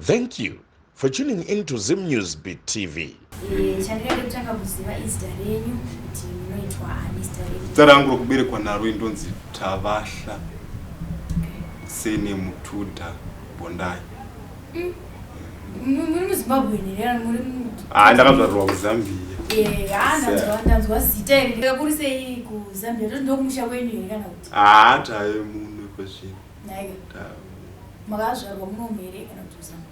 Thank you for tuning in to Zim News Beat TV. Tarangu kuberekwa naro indonzi Tavasha Sene Mutuda Bondai. Muri Zimbabwe nera muri ndakazvarwa kuZambia. Ndanzwa zita iri kuri sei ku Zambia ndokumusha kwenyu ere kana kuti. Taye munhu kwezvino. Naika. Makazvarwa munomere kana kuti Zambia.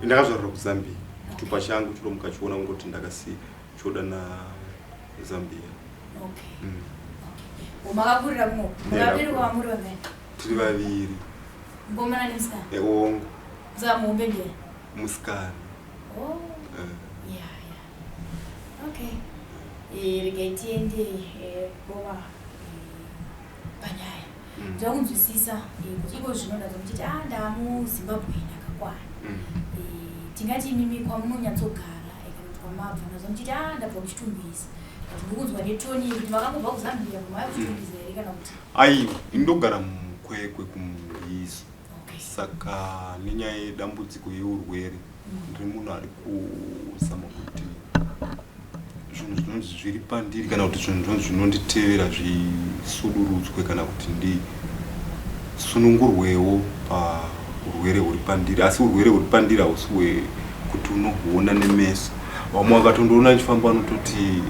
Ndakazvarwa kuZambia. Chitupa changu chiro mukachiona ngoti ndakasiya choda na Zambia. Okay. Umakakurira kuno. Mukaberwa muri vangani? Tiri vaviri. Ngomana nemusikana? Eongo. Zamuombe ndiye? Musikana. Oh. Yeah. Okay. Regaitiende bova panyaya. Ndakunzwisisa kuti iko zvinoda kuti ndamu Zimbabwe ndakakwana. Tingati mimi kwa munonyatsogara kana kwamabva nazomti ndabva kuchitumbisa. Ndikunzwa netoni kuti makangobva kuZambia kumaya kuchitumbisa ere kana kuti. Aiwa, indogara mukwekwe kumbiso. Saka nenyaya yedambudziko yeurwere ndiri munhu ari kuzama kuti zvinhu zvinonzi zviri pandiri kana kuti zvinhu zvinonditevera zvisudurudzwe kana kuti ndisunungurwewo paurwere huri pandiri. Asi urwere huri pandiri hausi hwekuti unohuona nemeso. Vamwe vakatondoona achifamba vanototi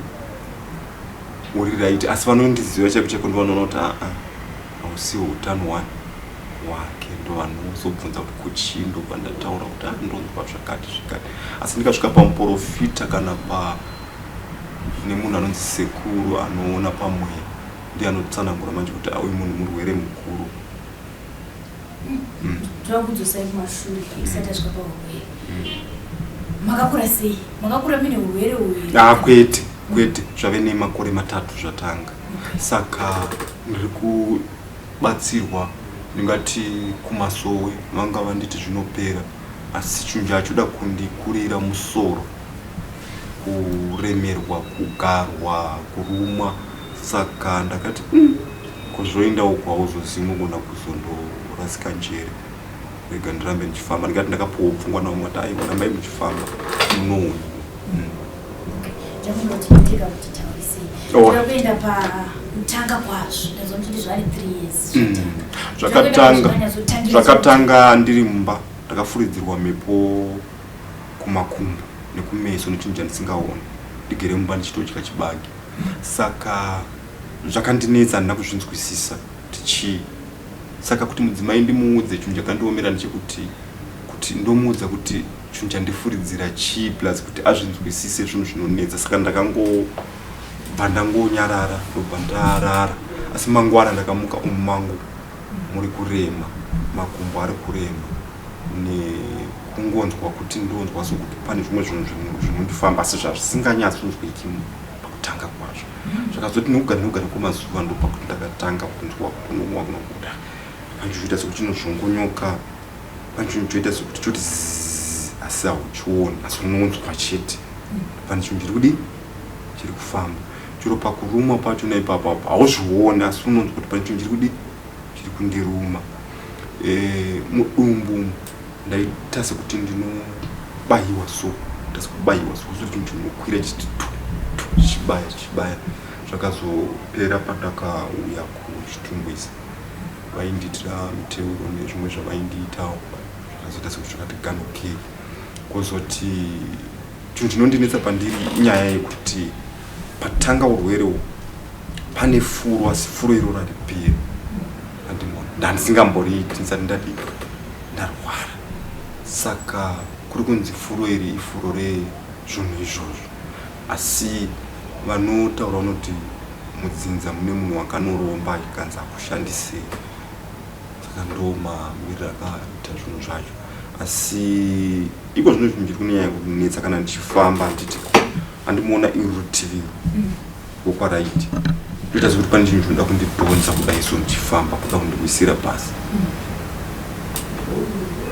uri right, asi vanondiziva cheko ndovanoona kuti hausiwo utano wake. Ndo vanozobvunza kuti kuchii ndobva ndataura kuti ndonzwa zvakati. Asi ndikasvika pamuprofita kana nemunhu anonzi sekuru anoona pamweya ndiye anotsanangura manje kuti uyu munhu murwere mukuru. Twakudzosai kumashure isati asvika paurwere. Makakura sei? Makakura mine urwere uyu? Kwete zvave nemakore 3 zvatanga. Saka ndiri kubatsirwa ndingati kumasowe vanga vanditi zvinopera, asi chinhu chachoda kundikurira musoro, kuremerwa, kugarwa, kurumwa. Saka ndakati kuzoendawo kwauzozimwe kuna kuzondorasika njere, rega ndirambe ndichifamba. Ndikati ndakapuwa pfungwa naumwe kuti aiwa rambai muchifamba munoona. Ndakunotitika kuti taurisei. Ndapenda pamutanga kwazvo ndazomutiti zvari 3 years. Zvakatanga ndiri mumba ndakafuridzirwa mhepo kumakumbo nekumeso nechinhu chandisingaoni ndigere mumba ndichitodya chibage. Saka zvakandinetsa handina kuzvinzwisisa kuti chii. Saka kuti mudzimai ndimuudze chinhu chakandiomera ndechekuti ndomuudza kuti chinhu chandifuridzira chii plus kuti azvinzwisise zvinhu zvinonetsa. Saka ndakangobva ndangonyarara ndobva ndarara. Asi mangwana ndakamuka mangu muri kurema, makumbo ari kurema, nekungonzwa kuti ndonzwa sokuti pane zvimwe zvinhu zvinondifamba asi zvisinganyatsokunzwiki pakutanga kwazvo. Zvakazoti nekugara kwemazuva ndopakuti ndakatanga kunzwa kunonwa kunobuda. Panchoita sokuti chinozvongonyoka, panchoita sokuti choti asi hauchioni, asi unonzwa chete. Pane chinhu chiri kufamba. Chiro pakurumwa pacho naipapo hauzvioni, asi unonzwa kuti pane chinhu chiri kundiruma. Mudumbu ndaita sekuti ndinobayiwa so, zoti ndinokwira chichibaya. Zvakazopera pandakauya kuchitumbisa. Vaindiitira miteuro nezvimwe zvavaindiitawo. Zvakazoita sekuti zvakati ganokei. Kwozoti chinhu chinondinetsa pandiri inyaya yekuti patanga urwere pane furo, asi furo iroro hariperi. Ndandisingamboriiti ndisati ndarwara. Saka kuri kunzi furo iri ifuro rezvinhu izvozvo. Asi vanotaura vanoti mudzinza mune munhu wakanoromba achikanzi akushandisei. Saka ndomamiriro akaita zvinhu zvacho. Asi iko zvinhu zviri kunyanya kunetsa kana ndichifamba nditi handimuona iri rutivi rwokwaraiti. Kuita sekuti pane chinhu chinoda kundidhonza kudai so ndichifamba kuda kundiwisira pasi.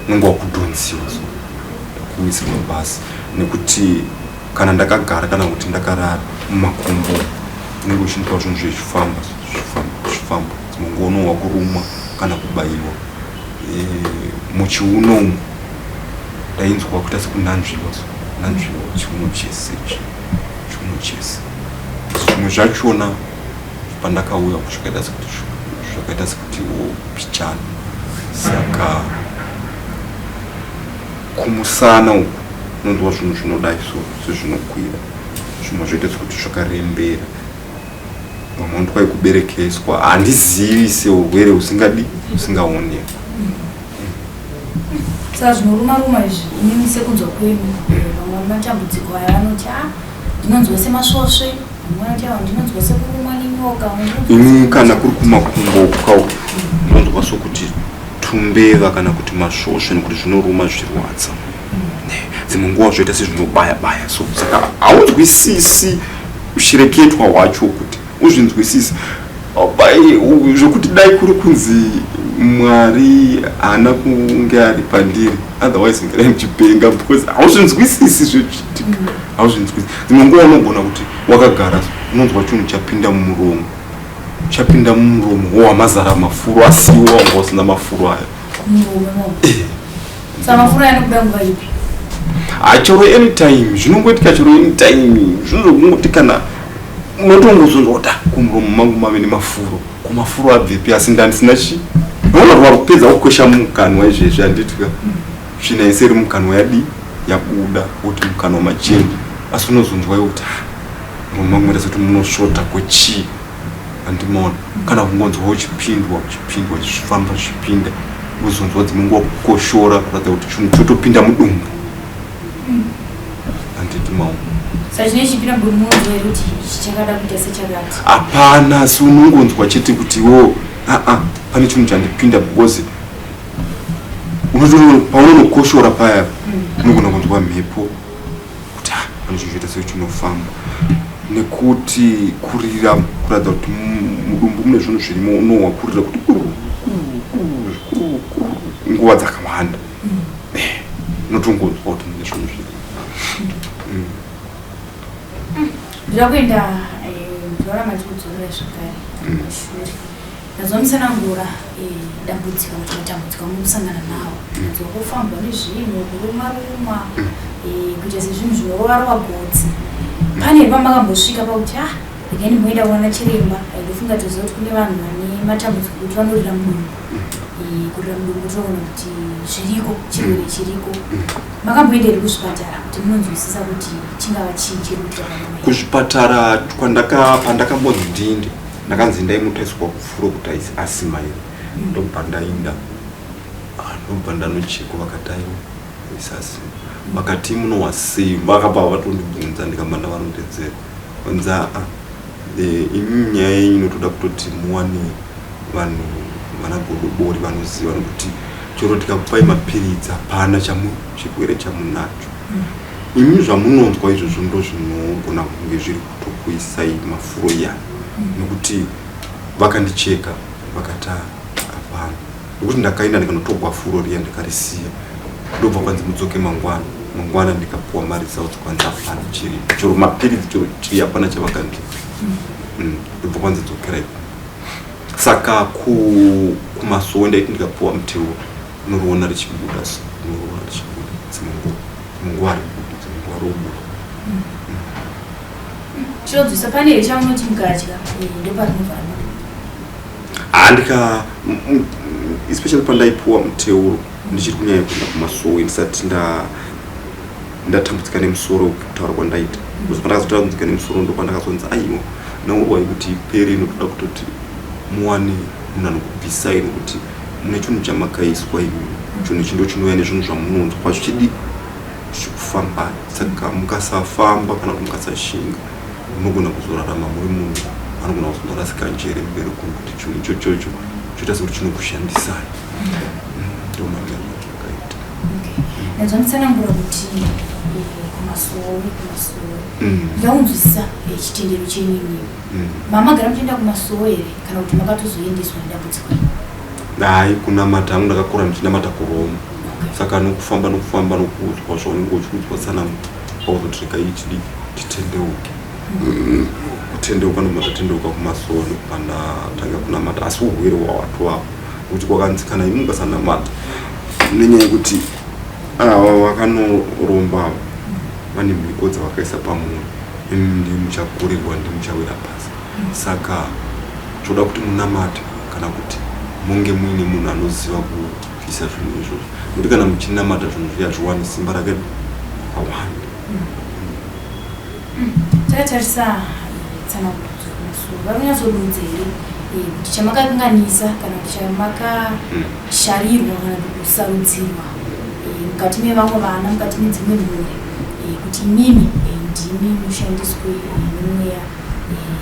Nenguva kudhonziwa so kuwisirwa pasi. Nekuti kana ndakagara kana kuti ndakarara mumakumbo unenge uchindipa zvinhu zvechifamba. Mungono wakurumwa kana kubayiwa. Muchiuno ndainzwa kuti asi kunanzviwa chiuno chese zvimwe zvachona pandakauya zvakaita sekuti pichana saka kumusana uku unonzwa zvinhu zvinodai sezvinokwira zvimwe zvoita sekuti zvakarembera vamwe ndwai kuberekeswa handizivi seurwere usingaoneka saka zvinoruma izvi inini sekunzwa kwenyu vamwe matambudziko aya vanoti ndinonzwa semasvosve vamwe vanoti ndinonzwa sekurumwa nenyoka ini kana kuri kumakumbo ukau ndinonzwa sokuti tumbeva kana kuti masvosve nekuti zvinoruma zvirwadza dzimwe nguva zvoita sezvinobaya so saka haunzwisisi uchireketwa hwacho kuti uzvinzwisisa zvokuti dai kuri kunzi Mwari haana kunge ari pandiri otherwise ngerai muchipenga because hauzvinzwisisi zvochiitika hauzvinzwisisi dzimwe nguva unogona kuti wakagara unonzwa chinhu chapinda mumuromo wamazara mafuro asiwo wanga usina mafuro aya saka mafuro aya anokuda nguva ipi chero anytime zvinongoitika chero anytime zvinozongoti kana unotongozonzwa kuti kumuromo mangu mave nemafuro kumafuro abvepi asi ndandisina chi noona rwa kupedza kukwesha mukanwa izvezvi handitika tsvina yese iri mukanwa yabuda kuti mukanwa macheni asi unozonzwa kuti muromo mangu maita sekuti munosvota kwechii handimaona kana kungonzwa uchipindwa uchifamba uchipinda uzonzwa dzimwe nguva kukoshora kuratidza kuti chinhu chotopinda mudumbu handiti maona saka chine chipinda mudumbu unonzwa here kuti chichakada kuita sechakati hapana asi unongonzwa chete kuti pane chinhu chandipinda because paunonokoshora paya unogona kunzwa mhepo kuti pane chinhu choita sei chinofamba nekuti kurira kuratidza kuti mudumbu mune zvinhu zvirimo unohwa kurira kuti nguva dzakawanda unotongonzwa kuti mune zvinhu zvirimo ndira kuenda ndora machikudzorera zvakare mashure nazomusanangura dambudziko kuti matambudziko amusangana nawo nadzokufambwa nezvinhu kuruma kuita sezvinhu zvinovarova godzi pane pamakambosvika pakuti ndikani moenda kuona chiremba ndofunga toziva kuti kune vanhu vane matambudziko kuti vanorira mudumbu kurira mudumbu toona kuti zviriko chirwere chiriko makamboenderi kuzvipatara kuti munonzwisisa kuti chingava chii chiri kuita kuzvipatara pandakambonzi ndiinde ndakanzi ndaimutaiswa kufuro kuti asima iri ndobva ndainda ndobva ndanochekwa vakataiwa isasima vakati munohwa sei vakabva vatondibvunza ndikamba ndavarondedzera vanza imi nyaya yenyu inotoda kutoti muwane vanhu vanagodobori vanoziva nokuti chero tikakupai mapiritsi hapana chirwere chamunacho imi zvamunonzwa izvozvo ndo zvinogona kunge zviri kutokuisai mafuro iyani nekuti vakandicheka vakati hapana nokuti ndakaenda ndikanotogwa furo riya ndikarisiya ndobva kwanzi mudzoke mangwana ndikapuwa mari dzavo dzokwanzi hapana chiri chero mapiritsi chero chiri hapana chavakandipa ndobva kwanzi dzokera ipo saka kumasowe ndaiti ndikapuwa muteo unoriona richibuda dzimwe nguva ribuda dzimwe nguva robuda chinodzisa pane here chamunoti mukadya ndoparinobvara handika especially pandaipuwa muteo ndichiri kunyanya kuenda kumasowe ndisati ndatambudzika nemusoro kutaura kwandaita because pandakazotambudzika nemusoro ndo pandakazonzi aiwa naurwai kuti iperi inotoda kutoti muwane munhu anokubvisai nekuti mune chinhu chamakaiswa imi chinhu ichi ndo chinouya nezvinhu zvamunonzwa zvichidi zvikufamba saka mukasafamba kana kuti mukasashinga munogona kuzorarama muri munhu anogona kuzorasika njere mberi kunguti chinhu ichochocho choita sekuti chinokushandisai ndo mamiriro akaita nazvanditsanangura kuti kumasowe ndaunzwisisa chitendero chenyini mamagara muchienda kumasowe here kana kuti makatozoendeswa nedambudziko hai kunamata hangu ndakakura ndichinamata kuroma saka nokufamba nokuudzwa zvaunenge uchiudzwa tsana pauzotireka ichidi titendeuke kutendeuka ndomatatendeuka kumasowe nokupanda tanga kunamata asi urwere hwawatowapo kuti kwakanzi kana imi mukasanamata nenyaya yekuti vakanoromba vane mhiko dzavakaisa pamwoyo ndimuchakurirwa ndimuchawira pasi saka zvoda kuti munamata kana kuti munge muine munhu anoziva kuisa zvinhu izvozvo nokuti kana muchinamata zvinhu zviya zviwane simba rake awanda. Takatarisa tsanangudzo kumusoro varunyatsorudzi here kuti chamakakanganisa kana kuti chamakasharirwa kana kuti kusarudzirwa mukati mevamwe vana mukati medzimwe mhuri kuti imimi ndimi mushandiswe nemweya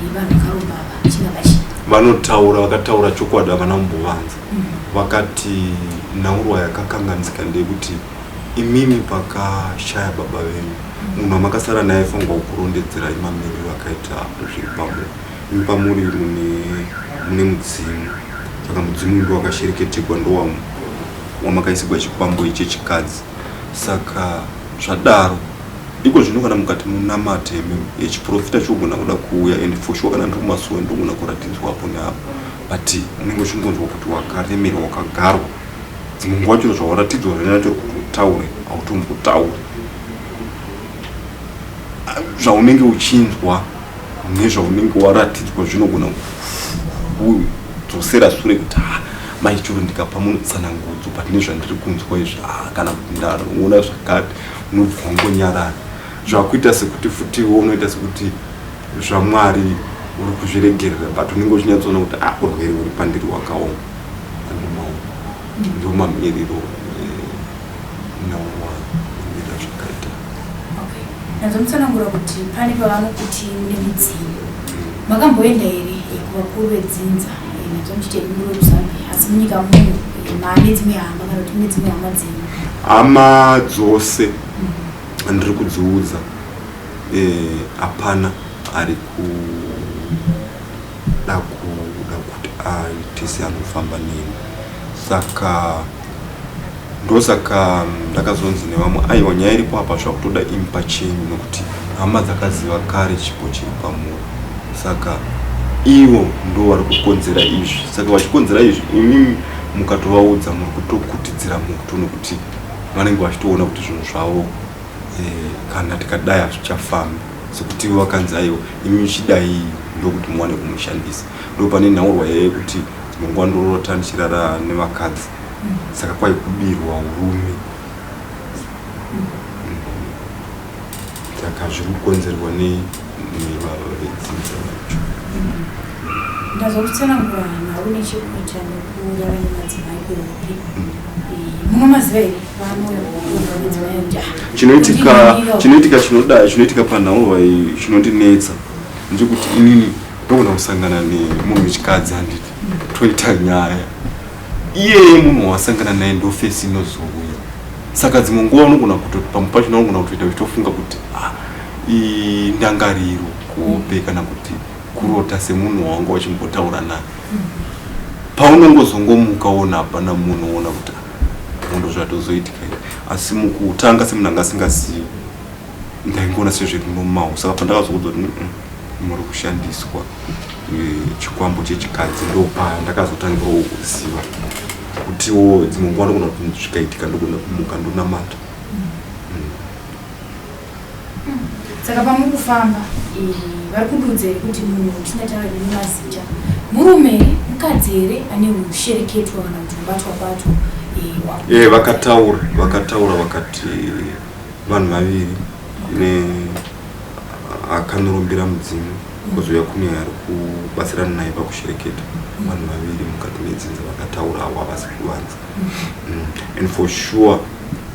yevanhu vakaromba ava chingavachii vanotaura vakataura chokwadi havana kumbovanza vakati nhaurwa yakakanganisika ndeyekuti imimi pakashaya baba venyu munhu amakasara naye fangwa kukurondedzera imamiriro akaita zviri pamuri imi pamuri mune mudzimu saka mudzimu ndo wakashereketerwa ndo wamakaisigwa chikwambo ichechikadzi saka zvadaro iko zvino kana mukati munamate echiprofita chogona kuda kuuya and for sure kana ndiri kumasuwa ndogona kuratidzwa apo neapo but unenge uchingonzwa kuti wakaremerwa wakagarwa dzimwe nguva chiro zvawaratidzwa zvinacho kutaure hautombutaure zvaunenge uchinzwa nezvaunenge waratidzwa zvinogona kudzosera sure kuti maichuru ndikapa munotsanangudzo but nezvandiri kunzwa izvi kana kuti ndaona zvakati unobva ngonyarara zvakuita sekuti futi unoita sekuti zvamwari uri kuzviregerera but unenge uchinyatsoona kuti urwere uri pandiri wakaoma ndio mamiriro nawa ira zvakaita. Nazomutsanangura kuti pane pavanokuti mune midziyo makamboenda here kuvakuru vedzinza nazomuchite muro kuZambia asi munyika muno mane dzimwe hama kana kuti mune dzimwe hama dzenyu hama dzose ndiri kudziudza hapana ari kuda kuti aitese anofamba neni saka ndosaka ndakazonzi nevamwe aiwa nyaya iripo apa zvakutoda impa chenyu nokuti hama dzakaziva kare chipo chiri pamuri saka ivo ndo vari kukonzera izvi saka vachikonzera izvi imimi mukatovaudza muri kutokutidzira muto nokuti vanenge vachitoona kuti zvinhu zvavo kana tikadai hazvichafambi sekuti ivo vakanzi aiwa imi chidai ndokuti muwane kumushandisa ndo pane nhaurwa yekuti dzimwe nguva ndorota ndichirara nevakadzi saka kwaikubirwa urume saka zviri kukonzerwa nevedzidza vacho. Ndazokutsanangura nhau nechekuita nekurara nemadzimai kwehopi munomaziva here chinoitika panhaurwa iyi chinondinetsa ndikuti inini ndogona kusangana nemunhu wechikadzi handiti toita nyaya iyeye munhu wasangana naye ndo fesi inozouya saka dzimwe nguva unogona kutoti pamwe pacho unogona kutoita uchitofunga kuti ndangariro kuhope kana kuti kurota semunhu wanga wachimbotaura naye paunongozongomukaona hapana munhu oona kuti mundo zvatozoitika asi mukutanga semunhu anga asingazivi ndaingoona sezviri nomau saka pandakazokudza kuti muri kushandiswa chikwambo chechikadzi ndopa ndakazotangirawo kuziva kutiwo dzimwe nguva ndogona kuti zvikaitika ndogona kumuka ndonamata. Saka pamuri kufamba vari kududza here kuti munhu tisina mazita murume mukadzi here ane ushereketwa kana kuti ubatwa-batwa vakataura vakati vanhu vaviri akanoromberera mudzimu kozouya kune ari kubatsirana naye pakushereketa vanhu vaviri mukati medzinza vakataura avo havasi kuvanza and for sure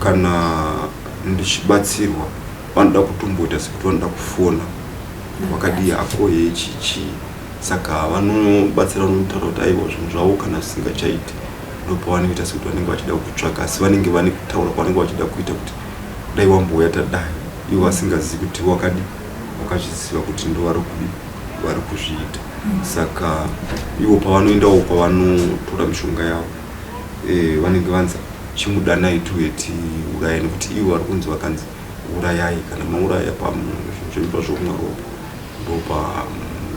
kana ndichibatsirwa vanoda kutomboita sekuti vanoda kufona wakadii ako yechichi saka vanobatsira vanotaura kuti aiwa zvinhu zvavo kana zvisingachaiti ndopavanoita sekuti vanenge vachida kutsvaka asi vanenge vane kutaura kwavanenge vachida kuita kuti dai wambouya tadai ivo vasingazivi kuti wakazviziva kuti ndo vari kuzviita saka ivo pavanoendawo kwavanotora mishonga yavo vanenge vanza chimudanai tueti uraya nekuti ivo vari kunzi vakanzi urayai kana mauraya pazvinzvimba zvokumwa ropa ndopa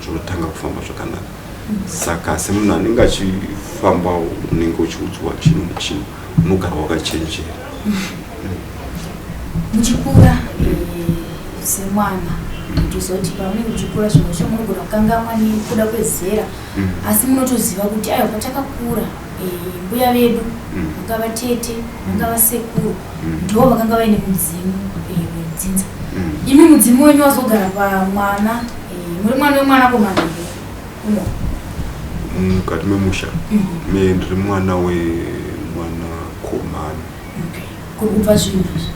zvinotanga kufamba zvakanaka saka semunhu anenge achifamba unenge uchiudzwa chinhu nechinhu unogara wakachenjera muchikura semwana ndizoti pamwe muchikura zvimwe munogona kukangamwa nekuda kwezera asi munotoziva kuti ayo patakakura mbuya vedu vangava tete vangava sekuru ndivo vakanga vaine mudzimu wedzinza. Imi mudzimu wenyu wazogara pamwana muri mwana wemwana komana uno mukati memusha me ndiri mwana wemwana komana. Kuri kubva zvinhu izvi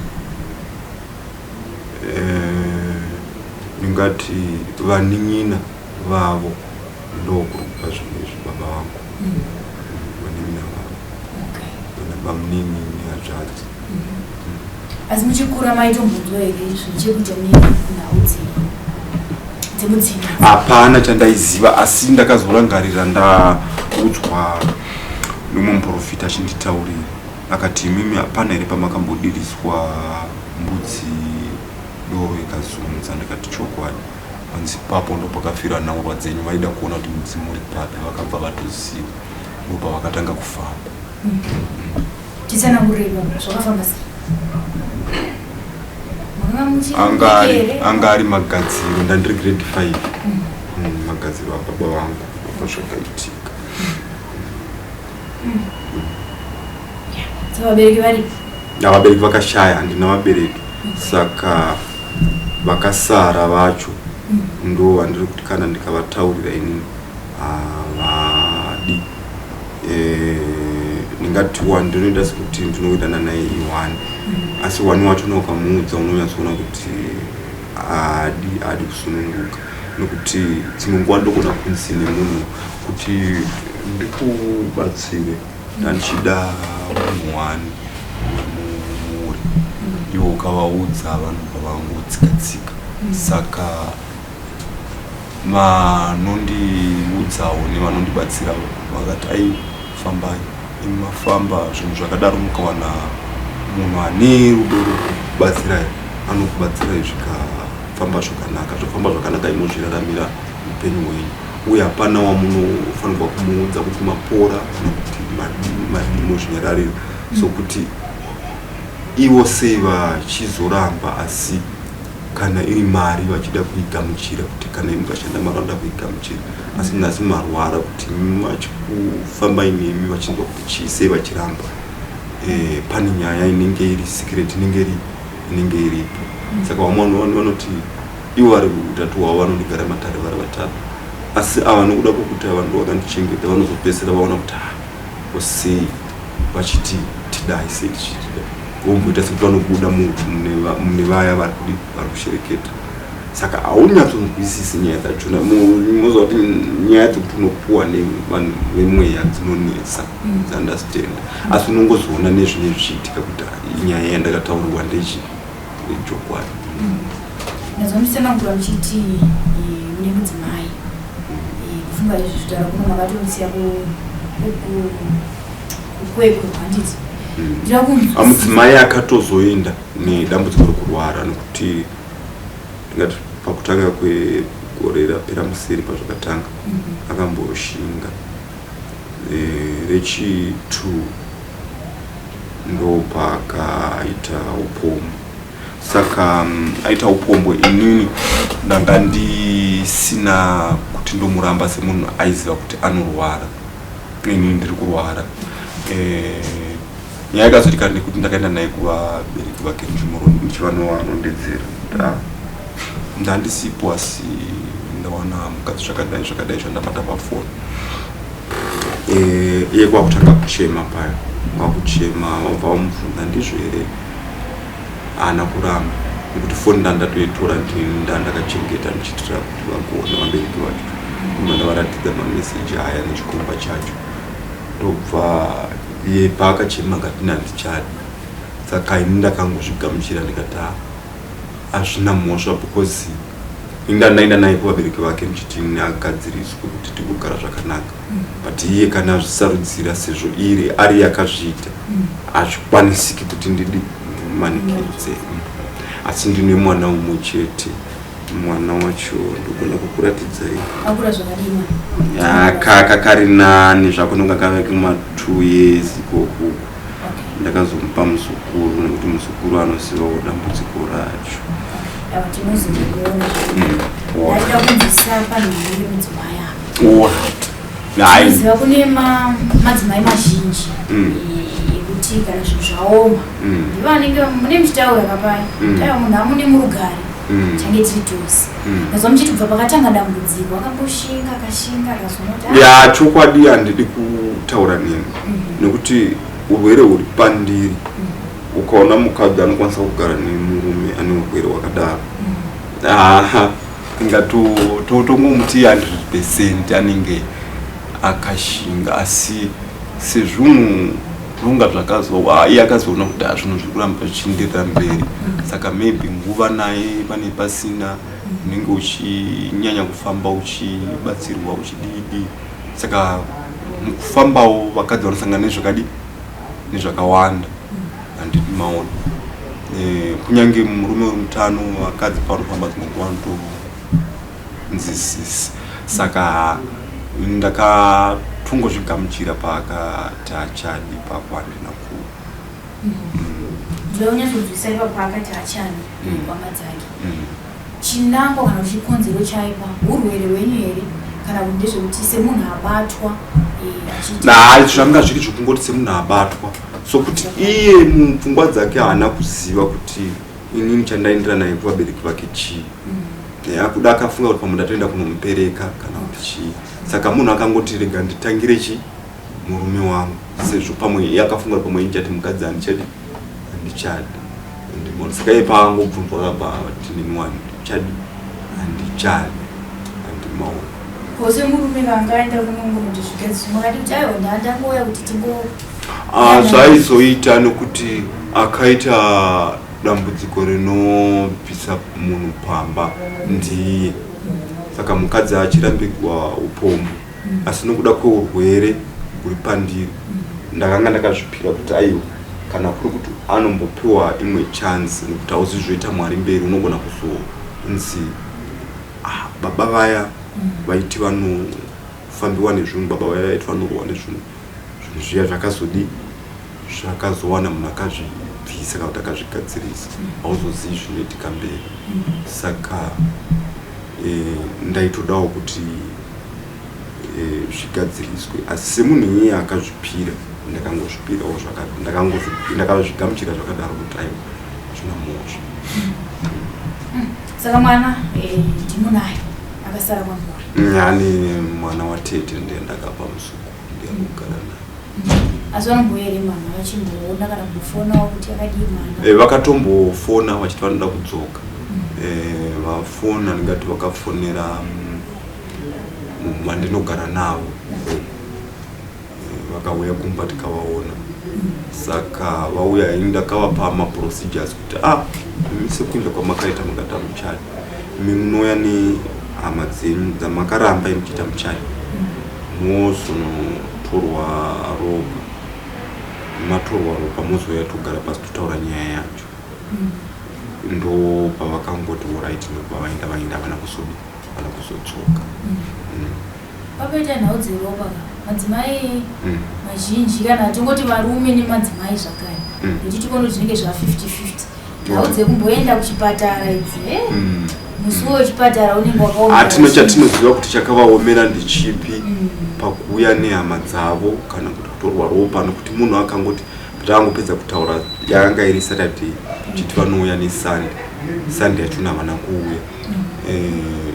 ndingati vanin'ina vavo ndokuri kubva zvinhu izvi baba vangu vanin'ina vavo vamunini hazvadzi. asi muchikura maitombunzwa here zvinhu chekuita nenhau dzemudzimba? Hapana chandaiziva, asi ndakazorangarira ndaudzwa nomwe muprofita achinditaurira akati imimi hapana here pamakambodiriswa mbudzi doro ikazunza. Ndikati chokwadi, panzi papo ndo pakafira nhaurwa dzenyu vaida kuona kuti mudzimu uri papi, vakabva vatoziva ndopa vakatanga kufamba. Tisanangurira zvakafamba sei? anga ari magadziro, ndandiri grade 5 magadziro ababa vangu zvakaitika. Vabereki vari? Vabereki vakashaya, handina vabereki, saka vakasara vacho ndo vandiri kuti kana ndikavataurira inini havadi. Ndingati ndinoita sekuti ndinowirirana naye iwani, asi wani wacho unokamuudza unonyatsoona kuti adi kusununguka, nokuti dzimwe nguva ndogona kunzi nemunhu kuti ndikubatsire ndandichida munhu wani muri, iwo ukavaudza vanobva vangotsika-tsika. Saka vanondiudzawo nevanondibatsira vakati ai fambai, imafamba zvinhu zvakadaro mukawana munhu ane rudo rwokubatsirai anokubatsirai zvikafamba zvakanaka. Zvofamba zvakanaka inozviraramira upenyu hwenyu, uye hapana wamunofanirwa kumuudza kuti mapora kana kuti madimo zvinyarariro, sokuti ivo sei vachizoramba, asi kana iri mari vachida kuigamuchira, kuti kana imi vashanda mari vanoda kuigamuchira, asi nhasi marwara kuti vachikufamba inemi vachinzwa kuti chii sei vachiramba. Pane nyaya inenge iri secret inenge iripo. Saka vamwe vanoti ivo vari utatu hwavo vanondigara matare vari vatatu, asi ava nokuda kwokuti ava ndo vakandichengeta vanozopedzisira vaona kuti osei vachiti tidai sei tichitida, vomboita sekuti vanobuda mune vaya vari kushereketa. Saka haunyatsonzwisisi nyaya dzachona. Moziva kuti nyaya dzekuti unopuwa nevanhu vemweya dzinonetsa, dziunderstand, asi unongozoona nezvine zvichiitika kuti inyaya yandakataurirwa ndechokwadi. Ndazvamisanangura muchiti mune mudzimai, kufunga izvi zvitara kuno makatonisiya kukwekwe handiti mudzimai akatozoenda nedambudziko rekurwara, nokuti ndingati pakutanga kwegore rapera museri pazvakatanga akamboshinga. Rechi2 ndo paakaita upombwe. Saka aita upombwe, inini ndanga ndisina kuti ndomuramba semunhu aiziva kuti anorwara, inini ndiri kurwara. Nyaya ikazotika ndekuti ndakaenda naye kuvabereki vake nchivanondedzera ndandisipo, asi ndawana mukadzi zvakadai zvandabata pafoni. Iye kwakutanga kuchema paya, kwakuchema vabva vamubvunza ndizvo here, haana kuramba, nekuti foni ndandatoitora ndandakachengeta ndichitira kuti vagoona vabereki vacho, ndavaratidza mameseji aya nechikomba chacho. Ndobva iye paakachema ngati nandichadi, saka ini ndakangozvigamuchira ndikati hazvina mhosva, because indandaenda naye kuvabereki vake ndichiti agadziriswe kuti tikugara zvakanaka, but iye kana azvisarudzira sezvo ari yakazviita hazvikwanisiki kuti ndimanikidze. Asi ndine mwana umwe chete, mwana wacho ndogona kukuratidzai kaka kari nani zvakunonga kave kuma 2 years ikoko. ndakazompa musukuru nekuti musukuru anoziva dambudziko racho. Tinozoona ndaida kunzwisisa panhau yemudzimai apa. Ziva kune madzimai mazhinji ekuti kana zvinhu zvaoma ndivo vanenge mune muchitaura kapaya taiwa munhu amune murugare change tiri tose nazva muchitibva pakatanga dambudziko akamboshinga akashinga akazonoti chokwadi handidi kutaura nemi nekuti urwere huri pandiri. Ukaona mukadzi anokwanisa kugara nemurume ane urwere hwakadaro ingatongomuti 100% anenge akashinga, asi sezvunhu runga zvakazowa iye akazoona kuti zvinhu zviri kuramba zvichienderera mberi, saka maybe nguva naye pane pasina unenge uchinyanya kufamba uchibatsirwa uchididi, saka mukufambawo vakadzi vanosangana nezvakawanda handidi maona. Kunyange murume wemutano vakadzi pavanofamba dzimwe nzisisi, saka ndakatongozvigamuchira paakati achadi papo handina ku ndinonyatsodzisa ipapo akati achadi kwama dzake. Chinangwa kana kuti chikonzero chaipa urwere hwenyu here kana kuti ndezvekuti semunhu abatwa zvanga zviri zvokungoti semunhu abatwa, sokuti iye mupfungwa dzake haana kuziva kuti inini chandaendera naye kuvabereki vake chii. Akuda akafunga kuti pamwe ndatoenda kunomupereka kana kuti chii, saka munhu akangoti rega nditangire murume wangu, sezvo pamwe akafunga kuti pamwe ichati mukadzi handichadi ndimona, saka iye paangobvunzwa tinini wani chadi handichadi handimaona. Kose murume kangaenda kunongomuti zvikadzi makati kuti aiwa ndandangoya kuti zvaizoita nekuti akaita dambudziko rinobvisa munhu pamba ndiye, saka mukadzi achirambirwa upombo, asi nokuda kweurwere huri pandiri ndakanga ndakazvipira kuti aiwa kana kuri kuti anombopiwa imwe chance nekuti hauzizvoita Mwari mberi unogona kuzonzi baba vaya vaiti vanofambiwa nezvinhu, baba vaya vaiti vanorwa nezvinhu zviya zvakazowana munhu akazvibvisa kana kuti akazvigadzirisa, hauzozivi zvinoitika mberi. Saka ndaitodawo kuti zvigadziriswe, asi semunhu iye akazvipira ndakangozvipirawo ndakazvigamuchira zvakadaro kuti aiwa zvina mozvo. Saka mwana ndimunaye akasara kwamuri? Ane mwana watete ndiye ndakapa musuku ndiye kugara naye. Asi vanomboere mwana vachimboona kana kufonawo kuti akadii mwana? Vakatombofona vachiti vanoda kudzoka. Vafona ndingati vakafonera mandinogara navo, vakauya kumba tikavaona, saka vauya ndakavapa maprocedures kuti sekuimba kwamakaita mukata muchadi munouya nehama dzenyu dzamakaramba muchiita muchadi mozonotorwa ropa, matorwa ropa mozoya togara pasi totaura nyaya yacho. Ndo pavakangoti alright nopavaenda vana kuzodzoka. Papoita nhau dzeropa madzimai mazhinji kana tongoti varume nemadzimai zvakare nekuti tikono zvinenge zva 50-50 nhau dzekumboenda kuchipatara idzi musuwo wechipatara unenge wakaomera. Hatino chatinoziva kuti chakavaomera ndechipi pakuuya nehama dzavo kana kuti kutorwa ropa, nokuti munhu akangoti taangopedza kutaura yakanga iri Saturday chiti vanouya neSunday yacho havana kuuya.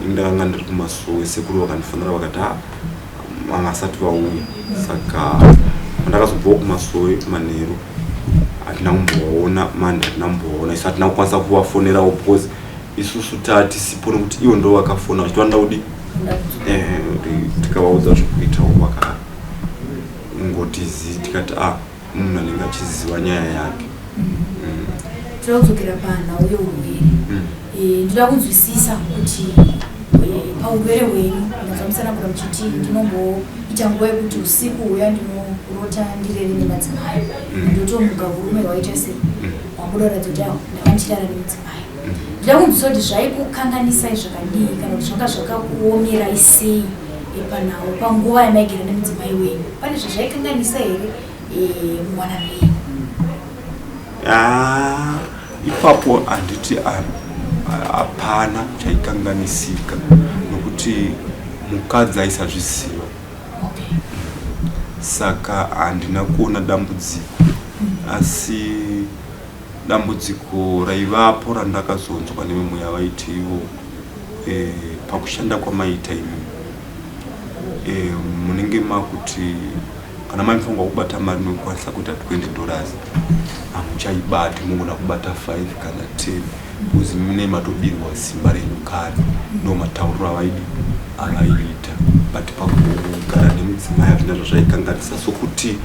Ndakanga ndiri kumasowe sekuru vakandifanira vakati vangasati vauya, saka ndakazobvawo kumasowe manheru hatina kumbovaona, mandi hatina kumbovaona, isu hatina kukwanisa kuvafonerawo because isusu tatisipo nokuti ivo ndo vakafona vachiti vanoda kudi tikavaudza zvokuitawo vakangotizi tikati munhu anenge achiziva nyaya yake. Toda kudzokera panhau yeurwere, ndoda kunzwisisa kuti paurwere hwenyu ndazvamusana kuda muchiti ndinomboita nguva yekuti usiku uya ndinorota ndirere nemadzimai, ndotomuka urume hwaita sei wabuda kuratidza kuti ndakandichirara nemudzimai. Ndoda kunzwisisa kuti zvaikukanganisai zvakadii kana kuti zvanga zvakakuomerai sei panhau panguva yamaigara nemudzimai wenyu, pane zvezvaikanganisa here muwanano wenyu? ipapo anditi hapana chaikanganisika nokuti mukadzi aisazviziva. Saka handina kuona dambudziko, asi dambudziko raivapo randakazonzwa nevamwe yavaiti ivo pakushanda kwamaita imi munenge makuti kana maifunga kubata mari nokwanisa kuita $20 hamuchaibati, mugona kubata 5 kana 10 because mune matobirwa simba renyu kare ndomatauriro avaiita. But pakugara nemudzimai hazvina zvazvaikanganisa, sokuti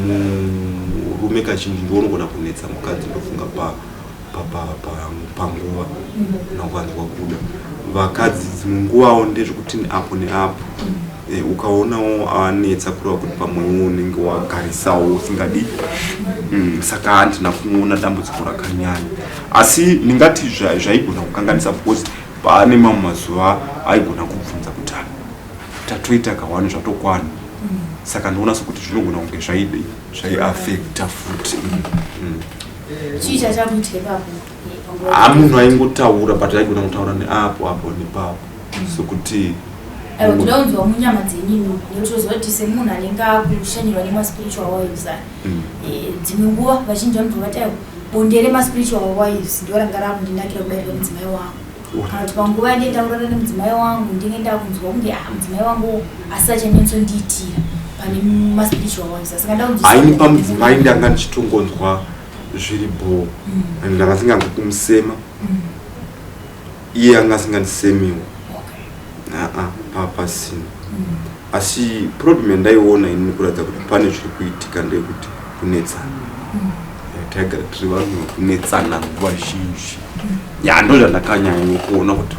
murume kazhinji ndounogona kunetsa mukadzi. Ndofunga panguva nakwanzwa kuda vakadzi dzimwe nguvawo ndezvekuti apo neapo ukaonawo anetsa kureva kuti pamwewo unenge wagarisawo usingadi. Saka handina kuona dambudziko rakanyanya, asi ndingati zvaigona kukanganisa because pane mamwe mazuva aigona kubvunza kuti tatoita kawani zvatokwana. Saka ndoona sokuti zvinogona kunge zvaiafekta futi. Munhu aingotaura but aigona kutaura neapo nepapo sokuti kudaunzwa munyama dzenyinyu notozoti semunhu anenge akushanyirwa nemaspiritual wives dzimwe nguva vazhinji vanobva vati bonde remaspiritual wives ndoranga ramundinakira kubairwa mudzimai wangu, kana kuti panguva ndienda kurara nemudzimai wangu ndinge ndakunzwa kunge mudzimai wangu asachanyatsondiitira pane maspiritual wives. aini pamudzimai ndanga ndichitongonzwa zviripo ndanga asingangokumusema iye anga asingandisemiwo pasina. Asi problem ndaiona ini kuratidza kuti pane zviri kuitika ndeyekuti kunetsana. Tagara tiri vanhu kunetsana nguva zhinji. Ndo zvandakanyanya kuona kuti